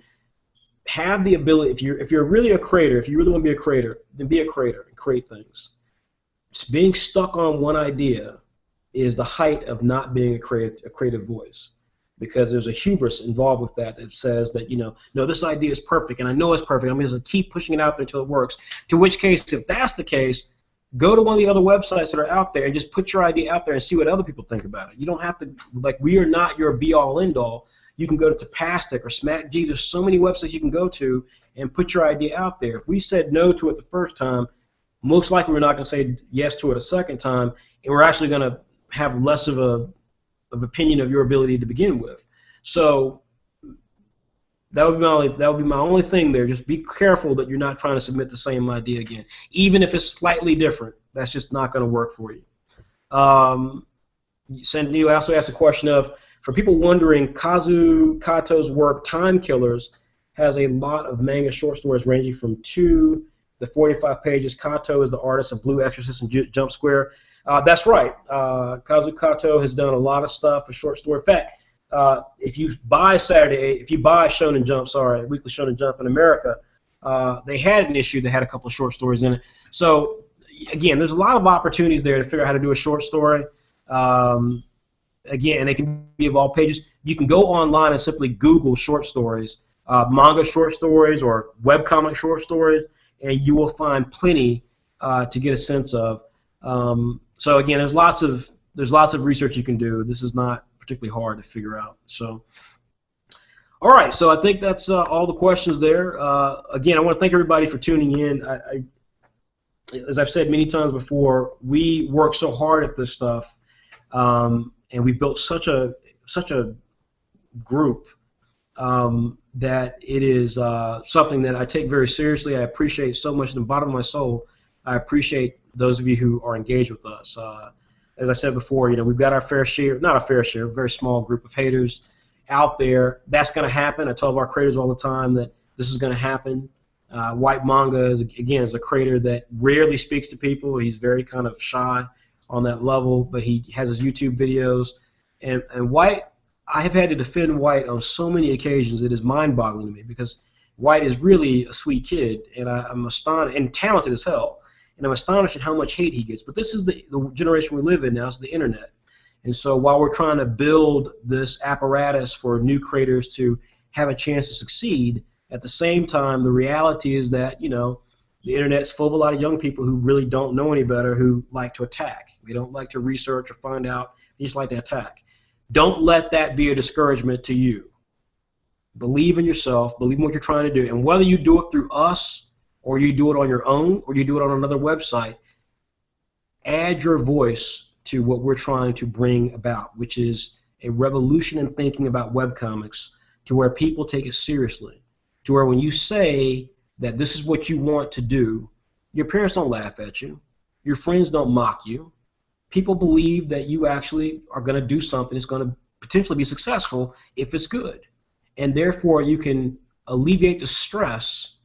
have the ability, if you're really a creator, if you really want to be a creator, then be a creator and create things. Just being stuck on one idea is the height of not being a creative voice, because there's a hubris involved with that says that, you know, no, this idea is perfect, and I know it's perfect. I'm going to keep pushing it out there until it works. To which case, if that's the case, go to one of the other websites that are out there and just put your idea out there and see what other people think about it. You don't have to, like, we are not your be-all, end-all. You can go to Tapastic or SmackG. There's so many websites you can go to and put your idea out there. If we said no to it the first time, most likely we're not going to say yes to it a second time, and we're actually going to have less of an opinion of your ability to begin with. So that would be my only thing there. Just be careful that you're not trying to submit the same idea again, even if it's slightly different. That's just not going to work for you. You also asked a question of, for people wondering, Kazu Kato's work Time Killers has a lot of manga short stories ranging from 2 to 45 pages. Kato is the artist of Blue Exorcist and Jump Square. That's right. Kazu Kato has done a lot of stuff for short story. In fact, if you buy Shonen Jump, Weekly Shonen Jump in America, they had an issue that had a couple of short stories in it. So again, there's a lot of opportunities there to figure out how to do a short story. Again, and they can be of all pages. You can go online and simply Google short stories, manga short stories or webcomic short stories, and you will find plenty to get a sense of. So again, there's lots of research you can do. This is not particularly hard to figure out. So, all right. So I think that's all the questions there. Again, I want to thank everybody for tuning in. As I've said many times before, we work so hard at this stuff, and we built such a group that it is something that I take very seriously. I appreciate so much from the bottom of my soul. I appreciate those of you who are engaged with us. As I said before, you know, we've got our fair share, not a fair share, a very small group of haters out there. That's going to happen. I tell our creators all the time that this is going to happen. Whyt Manga is a creator that rarely speaks to people. He's very kind of shy on that level, but he has his YouTube videos. And Whyt, I have had to defend Whyt on so many occasions. It is mind-boggling to me, because Whyt is really a sweet kid, and I'm astonished, and talented as hell. And I'm astonished at how much hate he gets. But this is the generation we live in now. It's the internet. And so while we're trying to build this apparatus for new creators to have a chance to succeed, at the same time, the reality is that, you know, the internet's full of a lot of young people who really don't know any better, who like to attack. They don't like to research or find out. They just like to attack. Don't let that be a discouragement to you. Believe in yourself. Believe in what you're trying to do. And whether you do it through us, or you do it on your own, or you do it on another website, add your voice to what we're trying to bring about, which is a revolution in thinking about webcomics, to where people take it seriously, to where when you say that this is what you want to do, your parents don't laugh at you, your friends don't mock you, people believe that you actually are going to do something that's going to potentially be successful if it's good, and therefore you can alleviate the stress,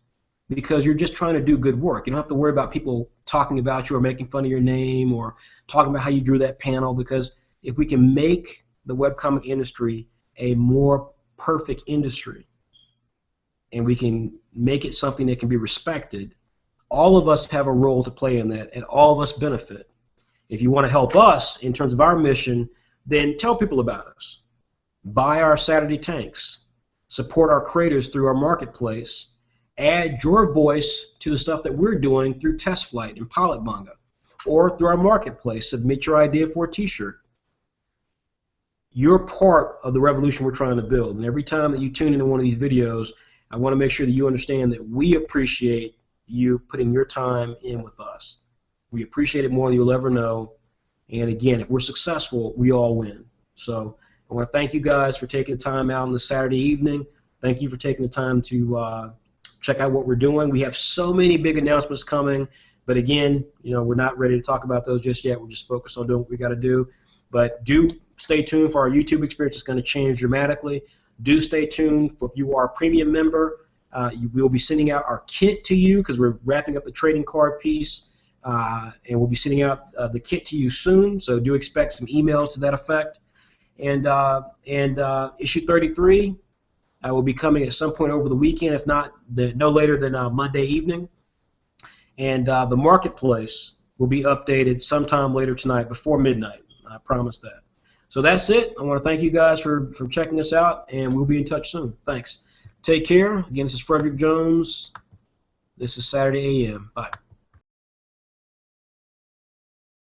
because you're just trying to do good work. You don't have to worry about people talking about you or making fun of your name or talking about how you drew that panel, because if we can make the webcomic industry a more perfect industry, and we can make it something that can be respected, all of us have a role to play in that, and all of us benefit. If you want to help us in terms of our mission, then tell people about us. Buy our Saturday tanks. Support our creators through our marketplace. Add your voice to the stuff that we're doing through Test Flight and Pilot Manga, or through our marketplace. Submit your idea for a t-shirt. You're part of the revolution we're trying to build, and every time that you tune into one of these videos, I want to make sure that you understand that we appreciate you putting your time in with us. We appreciate it more than you'll ever know, and again, if we're successful, we all win. So I want to thank you guys for taking the time out on this Saturday evening. Thank you for taking the time to check out what we're doing. We have so many big announcements coming, but again, you know, we're not ready to talk about those just yet. We're just focused on doing what we got to do. But do stay tuned for our YouTube experience. It's going to change dramatically. Do stay tuned for if you are a premium member. We will be sending out our kit to you, because we're wrapping up the trading card piece. and we'll be sending out the kit to you soon. So do expect some emails to that effect. And issue 33 will be coming at some point over the weekend, if not no later than Monday evening. And the marketplace will be updated sometime later tonight before midnight. I promise that. So that's it. I want to thank you guys for checking us out, and we'll be in touch soon. Thanks. Take care. Again, this is Frederick Jones. This is Saturday AM. Bye.